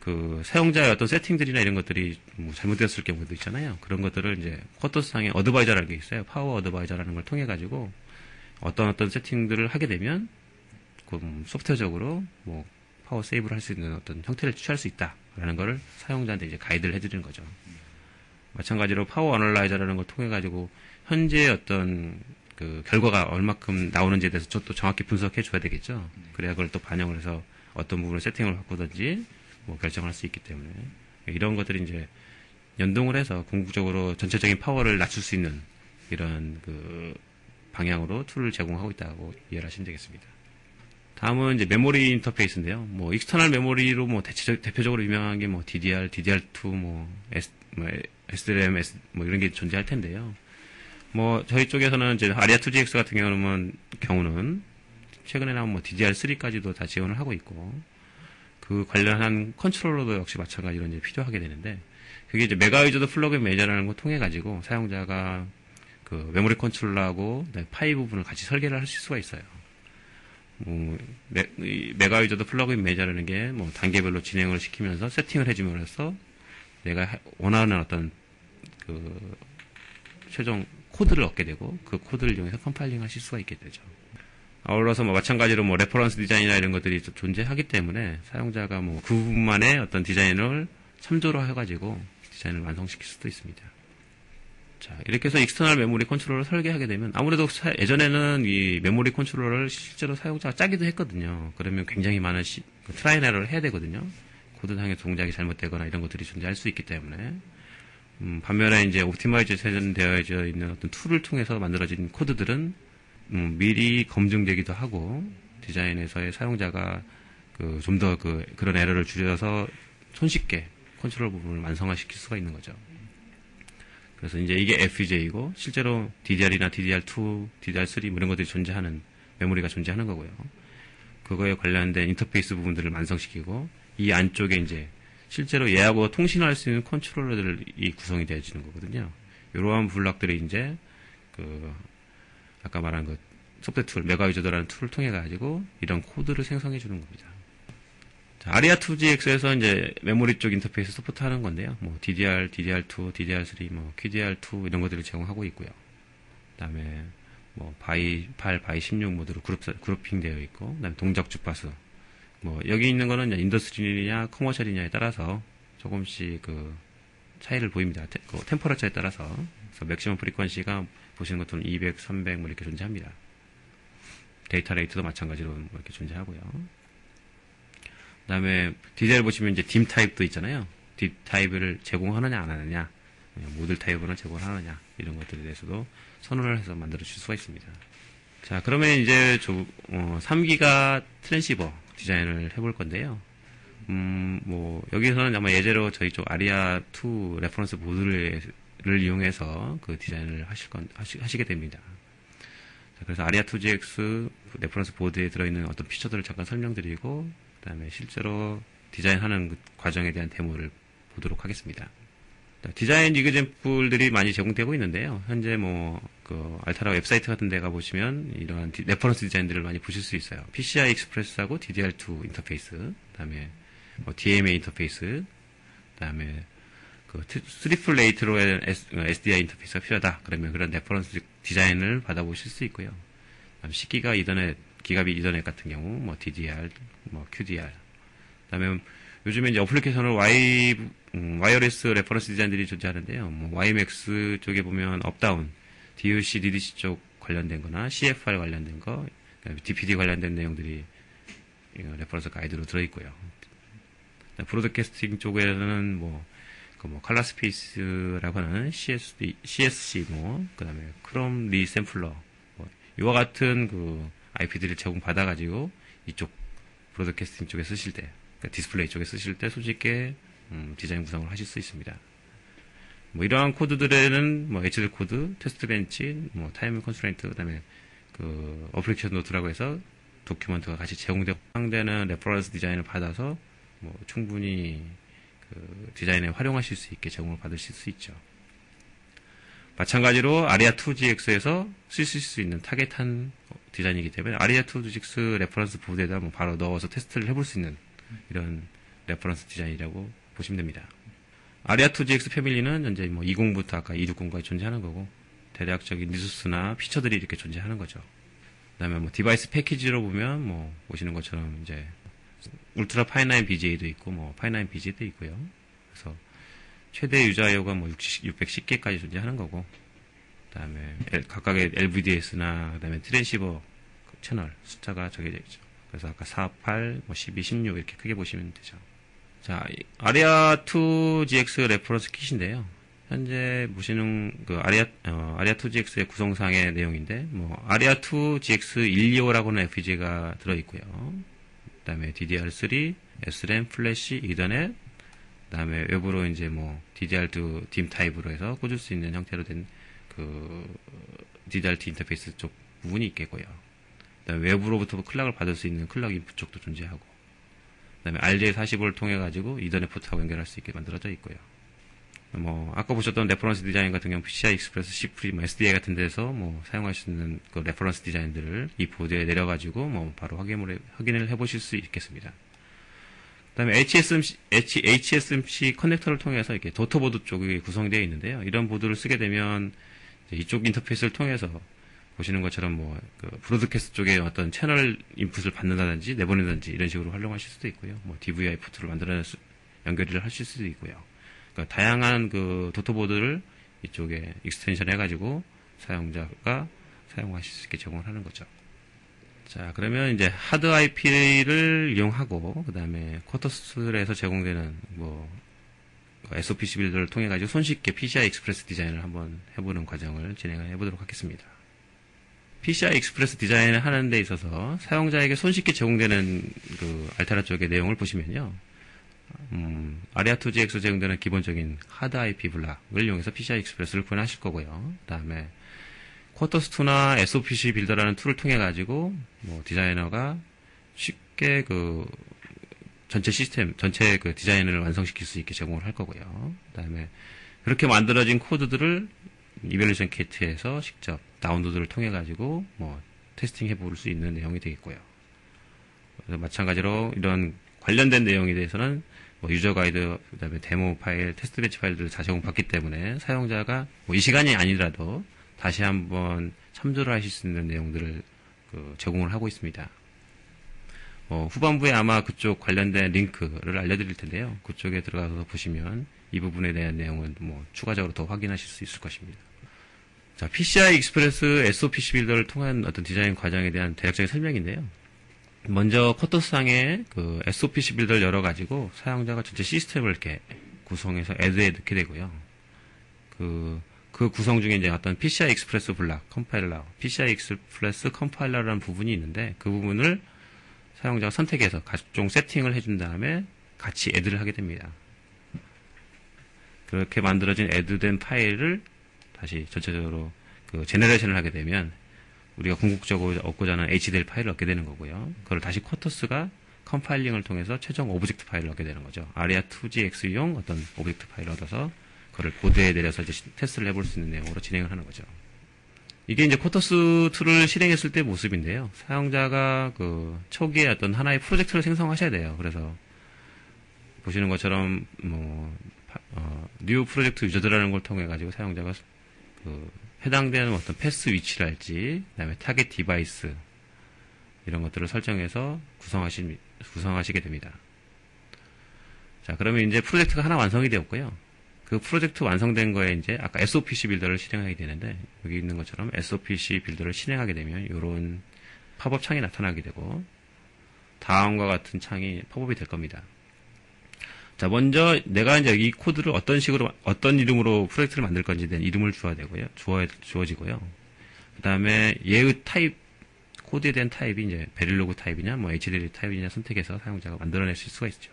그 사용자의 어떤 세팅들이나 이런 것들이 뭐 잘못되었을 경우도 있잖아요. 그런 것들을 이제 쿼터스상에 어드바이저라는 게 있어요. 파워 어드바이저라는 걸 통해 가지고 어떤 세팅들을 하게 되면 그 소프트웨어적으로 뭐 파워 세이브를 할 수 있는 어떤 형태를 취할 수 있다라는 거를 사용자한테 이제 가이드를 해드리는 거죠. 마찬가지로 파워 어널라이저라는 걸 통해 가지고 현재 어떤 그 결과가 얼마큼 나오는지에 대해서 또 정확히 분석해 줘야 되겠죠. 그래야 그걸 또 반영을 해서 어떤 부분을 세팅을 바꾸든지 뭐 결정할 수 있기 때문에 이런 것들이 이제 연동을 해서 궁극적으로 전체적인 파워를 낮출 수 있는 이런 그 방향으로 툴을 제공하고 있다고 이해를 하시면 되겠습니다. 다음은 이제 메모리 인터페이스인데요. 뭐 익스터널 메모리로 뭐 대표적으로 유명한 게 뭐 DDR, DDR2, 뭐 SRAM, 뭐 이런 게 존재할 텐데요. 뭐 저희 쪽에서는 이제 아리아 2GX 같은 경우는 최근에 나온 뭐 DDR3까지도 다 지원을 하고 있고 그 관련한 컨트롤러도 역시 마찬가지로 이제 필요하게 되는데 그게 이제 메가유저드 플러그인 매니저라는 걸 통해 가지고 사용자가 그 메모리 컨트롤러하고 파이 부분을 같이 설계를 할 수가 있어요. 메가유저드 플러그인 매니저라는 게 뭐 단계별로 진행을 시키면서 세팅을 해주면서 내가 원하는 어떤 그 최종 코드를 얻게 되고 그 코드를 이용해서 컴파일링 하실 수가 있게 되죠. 아울러서 뭐 마찬가지로 뭐 레퍼런스 디자인이나 이런 것들이 존재하기 때문에 사용자가 뭐 그 부분만의 어떤 디자인을 참조로 해가지고 디자인을 완성시킬 수도 있습니다. 자, 이렇게 해서 익스터널 메모리 컨트롤러를 설계하게 되면 아무래도 예전에는 이 메모리 컨트롤러를 실제로 사용자가 짜기도 했거든요. 그러면 굉장히 많은 트라이 앤 에러를 해야 되거든요. 코드상의 동작이 잘못되거나 이런 것들이 존재할 수 있기 때문에. 반면에 이제 옵티마이즈 되어 있는 어떤 툴을 통해서 만들어진 코드들은 미리 검증되기도 하고 디자인에서의 사용자가 좀 더 그런 에러를 줄여서 손쉽게 컨트롤 부분을 완성화시킬 수가 있는 거죠. 그래서 이제 이게 FPGA이고 실제로 DDR이나 DDR2, DDR3 이런 것들이 존재하는 메모리가 존재하는 거고요. 그거에 관련된 인터페이스 부분들을 완성시키고 이 안쪽에 이제 실제로 얘하고 통신할 수 있는 컨트롤러들이 구성이 되어지는 거거든요. 이러한 블록들이 이제 아까 말한 소프트 툴, 메가유저드라는 툴을 통해 가지고 이런 코드를 생성해 주는 겁니다. 아리아2GX에서 이제 메모리 쪽 인터페이스 서포트하는 건데요. 뭐 DDR, DDR2, DDR3, 뭐 QDR2 이런 것들을 제공하고 있고요. 그다음에 뭐 바이 8, 바이 16 모드로 그룹핑 되어 있고, 그다음에 동작 주파수. 뭐 여기 있는 거는 인더스트리냐 커머셜이냐에 따라서 조금씩 차이를 보입니다. 템퍼러처에 따라서. 그래서 맥시멈 프리퀀시가 보시는 것처럼 200, 300 뭐 이렇게 존재합니다. 데이터 레이트도 마찬가지로 뭐 이렇게 존재하고요. 그 다음에 DDR 보시면 이제 딤 타입도 있잖아요. 딤 타입을 제공하느냐 안 하느냐, 모듈 타입으로 제공하느냐 이런 것들에 대해서도 선언을 해서 만들어 줄 수가 있습니다. 자, 그러면 이제 3기가 트랜시버 디자인을 해볼 건데요. 뭐 여기서는 아마 예제로 저희 쪽 아리아2 레퍼런스 보드를 이용해서 그 디자인을 하시게 됩니다. 자, 그래서 아리아2GX 레퍼런스 보드에 들어있는 어떤 피처들을 잠깐 설명드리고, 그 다음에 실제로 디자인하는 그 과정에 대한 데모를 보도록 하겠습니다. 디자인 이그젬플들이 많이 제공되고 있는데요. 현재 알타라 웹사이트 같은 데 가보시면 이러한 레퍼런스 디자인들을 많이 보실 수 있어요. PCI 익스프레스하고 DDR2 인터페이스, 그 다음에 DMA 인터페이스, 그 다음에 3플레이트로의 SDI 인터페이스가 필요하다. 그러면 그런 레퍼런스 디자인을 받아보실 수 있고요. 그다음에 10기가 이더넷, 기가빗 이더넷 같은 경우, DDR, QDR. 그 다음에 요즘에 이제 어플리케이션으로 와이어리스 레퍼런스 디자인들이 존재하는데요. YMAX 쪽에 보면 업다운, DUC, DDC 쪽 관련된 거나 CFR 관련된 거, DPD 관련된 내용들이 레퍼런스 가이드로 들어있고요. 브로드캐스팅 쪽에는 칼라스페이스라고 하는 CSC, 그 다음에 크롬 리샘플러, 이와 같은 IP들을 제공받아가지고 이쪽 브로드캐스팅 쪽에 쓰실 때, 디스플레이 쪽에 쓰실 때 손쉽게 디자인 구성을 하실 수 있습니다. 이러한 코드들에는 HL 코드, 테스트 벤치, 타이밍 컨스트레인트, 그다음에 어플리케이션 노트라고 해서 도큐먼트가 같이 제공되고 해당되는 레퍼런스 디자인을 받아서 충분히 디자인에 활용하실 수 있게 제공을 받으실 수 있죠. 마찬가지로 아리아2GX에서 쓰실 수 있는 타겟한 디자인이기 때문에 아리아2GX 레퍼런스 보드에다 바로 넣어서 테스트를 해볼 수 있는 이런 레퍼런스 디자인이라고 보시면 됩니다. 아리아2GX 패밀리는 현재 20부터 아까 260까지 존재하는 거고, 대략적인 리소스나 피처들이 이렇게 존재하는 거죠. 그 다음에 디바이스 패키지로 보면 보시는 것처럼 이제 울트라 파이나인 BGA도 있고 파이나인 BGA도 있고요. 그래서 최대 유저 IO가 610개까지 존재하는 거고, 그 다음에 각각의 LVDS나 그 다음에 트랜시버 채널 숫자가 정해져 있죠. 그래서 아까 4, 8, 12, 16 이렇게 크게 보시면 되죠. 자, 아리아2GX 레퍼런스 킷인데요. 현재 보시는 아리아2GX의 구성상의 내용인데, 아리아2GX 125라고는 FPGA가 들어있고요. 그 다음에 DDR3, SRAM, 플래시, 이더넷, 그 다음에 외부로 이제 DDR2 딤 타입으로 해서 꽂을 수 있는 형태로 된 DDR2 인터페이스 쪽 부분이 있겠고요. 그 다음에 외부로부터 클락을 받을 수 있는 클락 인풋 쪽도 존재하고, 그 다음에 RJ45를 통해 가지고 이더넷 포트하고 연결할 수 있게 만들어져 있고요. 아까 보셨던 레퍼런스 디자인 같은 경우 PCI 익스프레스, C-프리, SDI 같은 데서 사용할 수 있는 레퍼런스 디자인들을 이 보드에 내려가지고 바로 확인을 해보실 수 있겠습니다. 그 다음에 HSMC 커넥터를 통해서 이렇게 도토보드 쪽이 구성되어 있는데요. 이런 보드를 쓰게 되면 이쪽 인터페이스를 통해서 보시는 것처럼 브로드캐스트 쪽에 어떤 채널 인풋을 받는다든지 내보낸다든지 이런 식으로 활용하실 수도 있고요. DVI 포트를 연결을 하실 수도 있고요. 그러니까 다양한 도토보드를 이쪽에 익스텐션 해가지고 사용자가 사용하실 수 있게 제공을 하는 거죠. 자, 그러면 이제 하드 IP를 이용하고, 그 다음에 쿼터스에서 제공되는 SOPC 빌더를 통해 가지고 손쉽게 PCI 익스프레스 디자인을 한번 해보는 과정을 진행을 해보도록 하겠습니다. PCI 익스프레스 디자인을 하는 데 있어서 사용자에게 손쉽게 제공되는 그 알타라 쪽의 내용을 보시면요. 아리아2GX로 제공되는 기본적인 하드 IP 블락을 이용해서 PCI 익스프레스를 구현하실 거고요. 그 다음에 쿼터스2나 SOPC 빌더라는 툴을 통해 가지고 디자이너가 쉽게 그 전체 시스템, 전체 그 디자인을 완성시킬 수 있게 제공을 할 거고요. 그 다음에 그렇게 만들어진 코드들을 이벨루션 키트에서 직접 다운로드를 통해 가지고 테스팅 해볼 수 있는 내용이 되겠고요. 그래서 마찬가지로 이런 관련된 내용에 대해서는 유저 가이드, 그 다음에 데모 파일, 테스트 배치 파일들을 다 제공받기 때문에 사용자가 이 시간이 아니더라도 다시 한번 참조를 하실 수 있는 내용들을 제공을 하고 있습니다. 후반부에 아마 그쪽 관련된 링크를 알려드릴 텐데요. 그쪽에 들어가서 보시면 이 부분에 대한 내용은 추가적으로 더 확인하실 수 있을 것입니다. 자, PCI 익스프레스 SOPC 빌더를 통한 어떤 디자인 과정에 대한 대략적인 설명인데요. 먼저 쿼터스상에 그 SOPC 빌더를 열어가지고 사용자가 전체 시스템을 이렇게 구성해서 애드에 넣게 되고요. 그 구성 중에 이제 어떤 PCI 익스프레스 블락, 컴파일러, PCI 익스프레스 컴파일러라는 부분이 있는데 그 부분을 사용자가 선택해서 각종 세팅을 해준 다음에 같이 애드를 하게 됩니다. 그렇게 만들어진 애드된 파일을 다시 전체적으로 그 제너레이션을 하게 되면 우리가 궁극적으로 얻고자 하는 HDL 파일을 얻게 되는 거고요. 그걸 다시 쿼터스가 컴파일링을 통해서 최종 오브젝트 파일을 얻게 되는 거죠. 아리아2GX용 어떤 오브젝트 파일을 얻어서 그걸 보드에 내려서 이제 테스트를 해볼 수 있는 내용으로 진행을 하는 거죠. 이게 이제 쿼터스 2를 실행했을 때 모습인데요. 사용자가 그 초기에 어떤 하나의 프로젝트를 생성하셔야 돼요. 그래서 보시는 것처럼 뉴 프로젝트 유저들이라는 걸 통해 가지고 사용자가 해당되는 어떤 패스 위치랄지, 그다음에 타겟 디바이스 이런 것들을 설정해서 구성하시게 됩니다. 자, 그러면 이제 프로젝트가 하나 완성이 되었고요. 그 프로젝트 완성된 거에 이제 아까 SOPC 빌더를 실행하게 되는데 여기 있는 것처럼 SOPC 빌더를 실행하게 되면 이런 팝업 창이 나타나게 되고 다음과 같은 창이 팝업이 될 겁니다. 자, 먼저 내가 이제 이 코드를 어떤 이름으로 프로젝트를 만들 건지에 대한 이름을 주어지고요. 그 다음에 얘의 타입, 코드에 대한 타입이 이제 베릴로그 타입이냐, HDL 타입이냐 선택해서 사용자가 만들어낼 수가 있죠.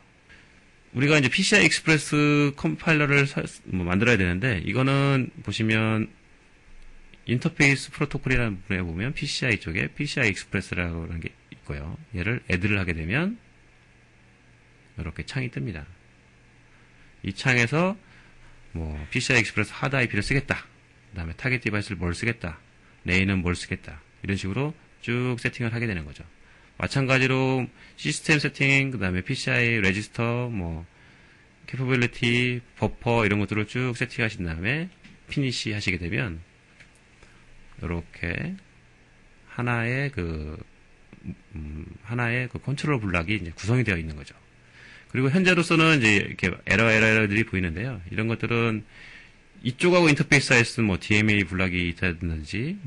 우리가 이제 PCI 익스프레스 컴파일러를 만들어야 되는데, 이거는 보시면 인터페이스 프로토콜이라는 부분에 보면 PCI 쪽에 PCI 익스프레스라고 하는 게 있고요. 얘를 애드를 하게 되면 이렇게 창이 뜹니다. 이 창에서 PCI 익스프레스 하드 IP를 쓰겠다. 그 다음에 타겟 디바이스를 뭘 쓰겠다. 레인은 뭘 쓰겠다. 이런 식으로 쭉 세팅을 하게 되는 거죠. 마찬가지로 시스템 세팅, 그 다음에 PCI 레지스터, 캐퍼빌리티, 버퍼 이런 것들을 쭉 세팅하신 다음에 피니시 하시게 되면 이렇게 하나의 그 컨트롤 블락이 이제 구성이 되어 있는 거죠. 그리고 현재로서는 이제 이렇게 에러들이 보이는데요. 이런 것들은 이쪽하고 인터페이스에서 DMA 블락이 있다든지,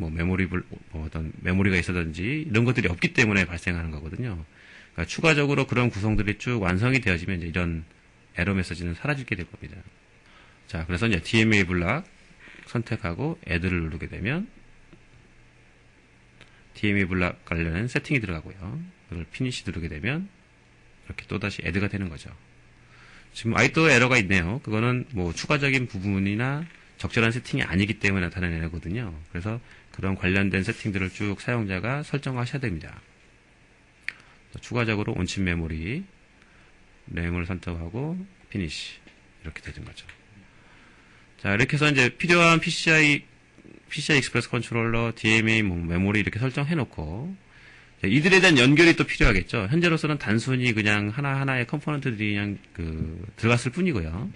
어떤 메모리가 있다든지, 이런 것들이 없기 때문에 발생하는 거거든요. 그러니까 추가적으로 그런 구성들이 쭉 완성이 되어지면 이제 이런 에러 메시지는 사라지게 될 겁니다. 자, 그래서 이제 DMA 블락 선택하고 애드를 누르게 되면, DMA 블락 관련된 세팅이 들어가고요. 그걸 피니시 누르게 되면, 이렇게 또다시 애드가 되는 거죠. 지금 아직도 에러가 있네요. 그거는 추가적인 부분이나 적절한 세팅이 아니기 때문에 나타나는 에러거든요. 그래서 그런 관련된 세팅들을 쭉 사용자가 설정하셔야 됩니다. 추가적으로 온칩 메모리, 램을 선택하고 피니시 이렇게 되는 거죠. 자, 이렇게 해서 이제 필요한 PCI 익스프레스 컨트롤러, DMA, 메모리 이렇게 설정해 놓고 이들에 대한 연결이 또 필요하겠죠. 현재로서는 단순히 그냥 하나하나의 컴포넌트들이 그냥 들어갔을 뿐이고요.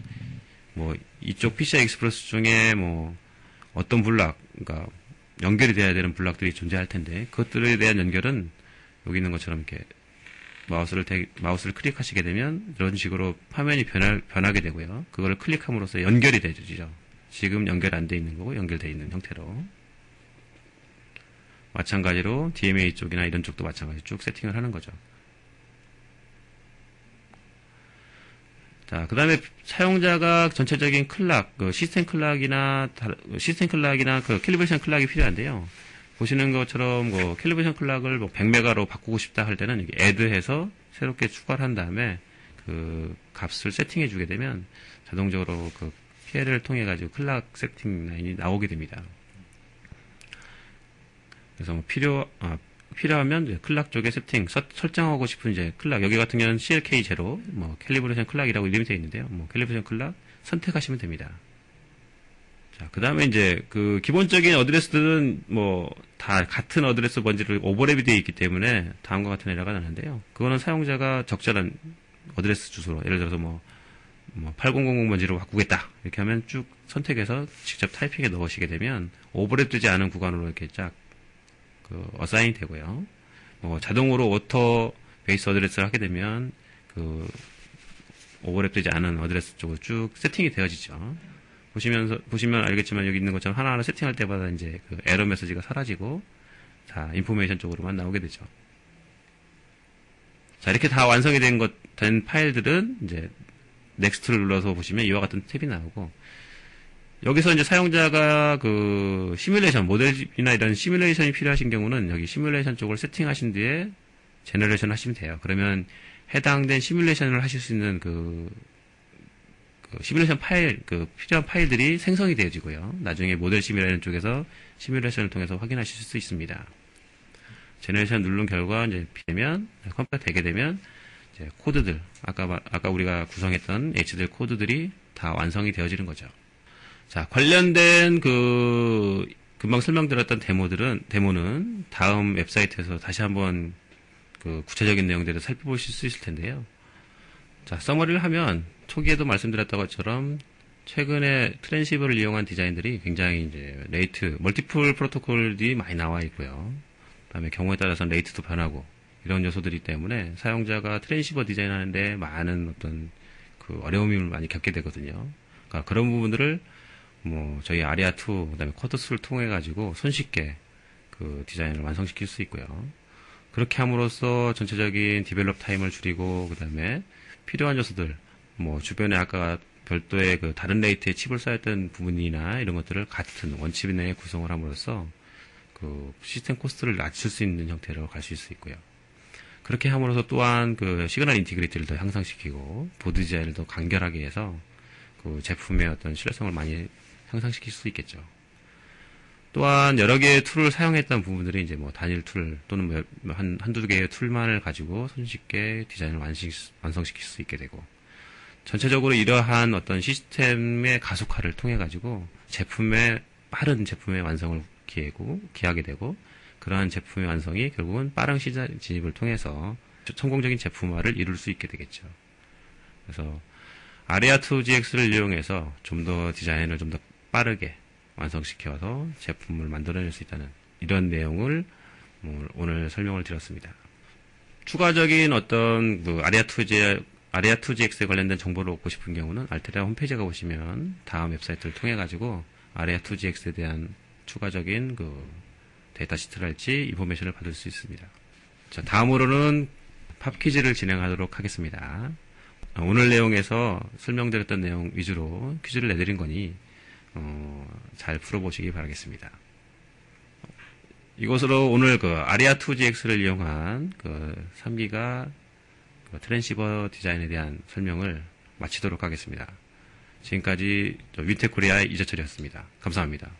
이쪽 PCI 익스프레스 중에 어떤 블락, 그러니까 연결이 돼야 되는 블락들이 존재할 텐데 그것들에 대한 연결은 여기 있는 것처럼 이렇게 마우스를 클릭하시게 되면 이런 식으로 화면이 변하게 되고요. 그걸 클릭함으로써 연결이 되죠. 지금 연결 안 돼 있는 거고 연결돼 있는 형태로. 마찬가지로 DMA 쪽이나 이런 쪽도 마찬가지로 쭉 세팅을 하는 거죠. 자, 그 다음에 사용자가 전체적인 클락, 시스템 클락이나 그 캘리브레이션 클락이 필요한데요. 보시는 것처럼 캘리브레이션 클락을 100메가로 바꾸고 싶다 할 때는 이게 애드해서 새롭게 추가를 한 다음에 그 값을 세팅해 주게 되면 자동적으로 그 PL을 통해 가지고 클락 세팅 라인이 나오게 됩니다. 그래서 필요하면 클락 쪽에 세팅 설정하고 싶은 이제 클락, 여기 같은 경우는 CLK0 캘리브레이션 클락이라고 이름이 되어 있는데요. 캘리브레이션 클락 선택하시면 됩니다. 자, 그 다음에 이제 그 기본적인 어드레스들은 다 같은 어드레스 번지를 오버랩이 되어 있기 때문에 다음과 같은 에러가 나는데요. 그거는 사용자가 적절한 어드레스 주소로, 예를 들어서 8000 번지로 바꾸겠다 이렇게 하면 쭉 선택해서 직접 타이핑에 넣으시게 되면 오버랩 되지 않은 구간으로 이렇게 쫙 어사인이 되고요. 자동으로 오토 베이스 어드레스를 하게 되면 오버랩 되지 않은 어드레스 쪽으로 쭉 세팅이 되어지죠. 보시면 알겠지만 여기 있는 것처럼 하나하나 세팅할 때마다 이제 그 에러 메시지가 사라지고 다 인포메이션 쪽으로만 나오게 되죠. 자, 이렇게 다 완성이 된 파일들은 이제 넥스트를 눌러서 보시면 이와 같은 탭이 나오고, 여기서 이제 사용자가 그 시뮬레이션, 모델이나 이런 시뮬레이션이 필요하신 경우는 여기 시뮬레이션 쪽을 세팅하신 뒤에 제너레이션 하시면 돼요. 그러면 해당된 시뮬레이션을 하실 수 있는 그 시뮬레이션 파일, 필요한 파일들이 생성이 되어지고요. 나중에 모델 시뮬레이션 쪽에서 시뮬레이션을 통해서 확인하실 수 있습니다. 제너레이션 누른 결과 이제 컴퓨터가 되게 되면 이제 코드들, 아까 우리가 구성했던 HDL 코드들이 다 완성이 되어지는 거죠. 자, 관련된 금방 설명드렸던 데모는 다음 웹사이트에서 다시 한번 구체적인 내용들을 살펴보실 수 있을 텐데요. 자, 서머리를 하면 초기에도 말씀드렸던 것처럼 최근에 트랜시버를 이용한 디자인들이 굉장히 이제 멀티플 프로토콜이 많이 나와 있고요. 그다음에 경우에 따라서는 레이트도 변하고 이런 요소들이 때문에 사용자가 트랜시버 디자인하는데 많은 어떤 어려움을 많이 겪게 되거든요. 그러니까 그런 부분들을 저희 아리아2, 그다음에 쿼드스를 통해 가지고 손쉽게 디자인을 완성시킬 수 있고요. 그렇게 함으로써 전체적인 디벨롭 타임을 줄이고, 그다음에 필요한 요소들, 주변에 아까 별도의 다른 레이트의 칩을 쌓였던 부분이나 이런 것들을 같은 원칩 내에 구성을 함으로써 시스템 코스트를 낮출 수 있는 형태로 갈 수 있고요. 그렇게 함으로써 또한 시그널 인티그리티를 더 향상시키고, 보드 디자인을 더 간결하게 해서 제품의 어떤 신뢰성을 많이 향상시킬 수 있겠죠. 또한 여러 개의 툴을 사용했던 부분들이 이제 단일 툴 또는 한두 개의 툴만을 가지고 손쉽게 디자인을 완성시킬 수 있게 되고, 전체적으로 이러한 어떤 시스템의 가속화를 통해 가지고 빠른 제품의 완성을 기하게 되고, 그러한 제품의 완성이 결국은 빠른 시장 진입을 통해서 성공적인 제품화를 이룰 수 있게 되겠죠. 그래서 아리아2GX를 이용해서 좀 더 디자인을 좀 더 빠르게 완성시켜서 제품을 만들어낼 수 있다는 이런 내용을 오늘 설명을 드렸습니다. 추가적인 어떤 아리아2GX에 관련된 정보를 얻고 싶은 경우는 알테리아 홈페이지에 가보시면 다음 웹사이트를 통해 가지고 아리아2GX에 대한 추가적인 데이터 시트랄지 인포메이션을 받을 수 있습니다. 자, 다음으로는 팝 퀴즈를 진행하도록 하겠습니다. 오늘 내용에서 설명드렸던 내용 위주로 퀴즈를 내드린 거니 잘 풀어보시기 바라겠습니다. 이것으로 오늘 아리아2GX를 이용한 3기가 트랜시버 디자인에 대한 설명을 마치도록 하겠습니다. 지금까지 윈텍코리아의 이재철이었습니다. 감사합니다.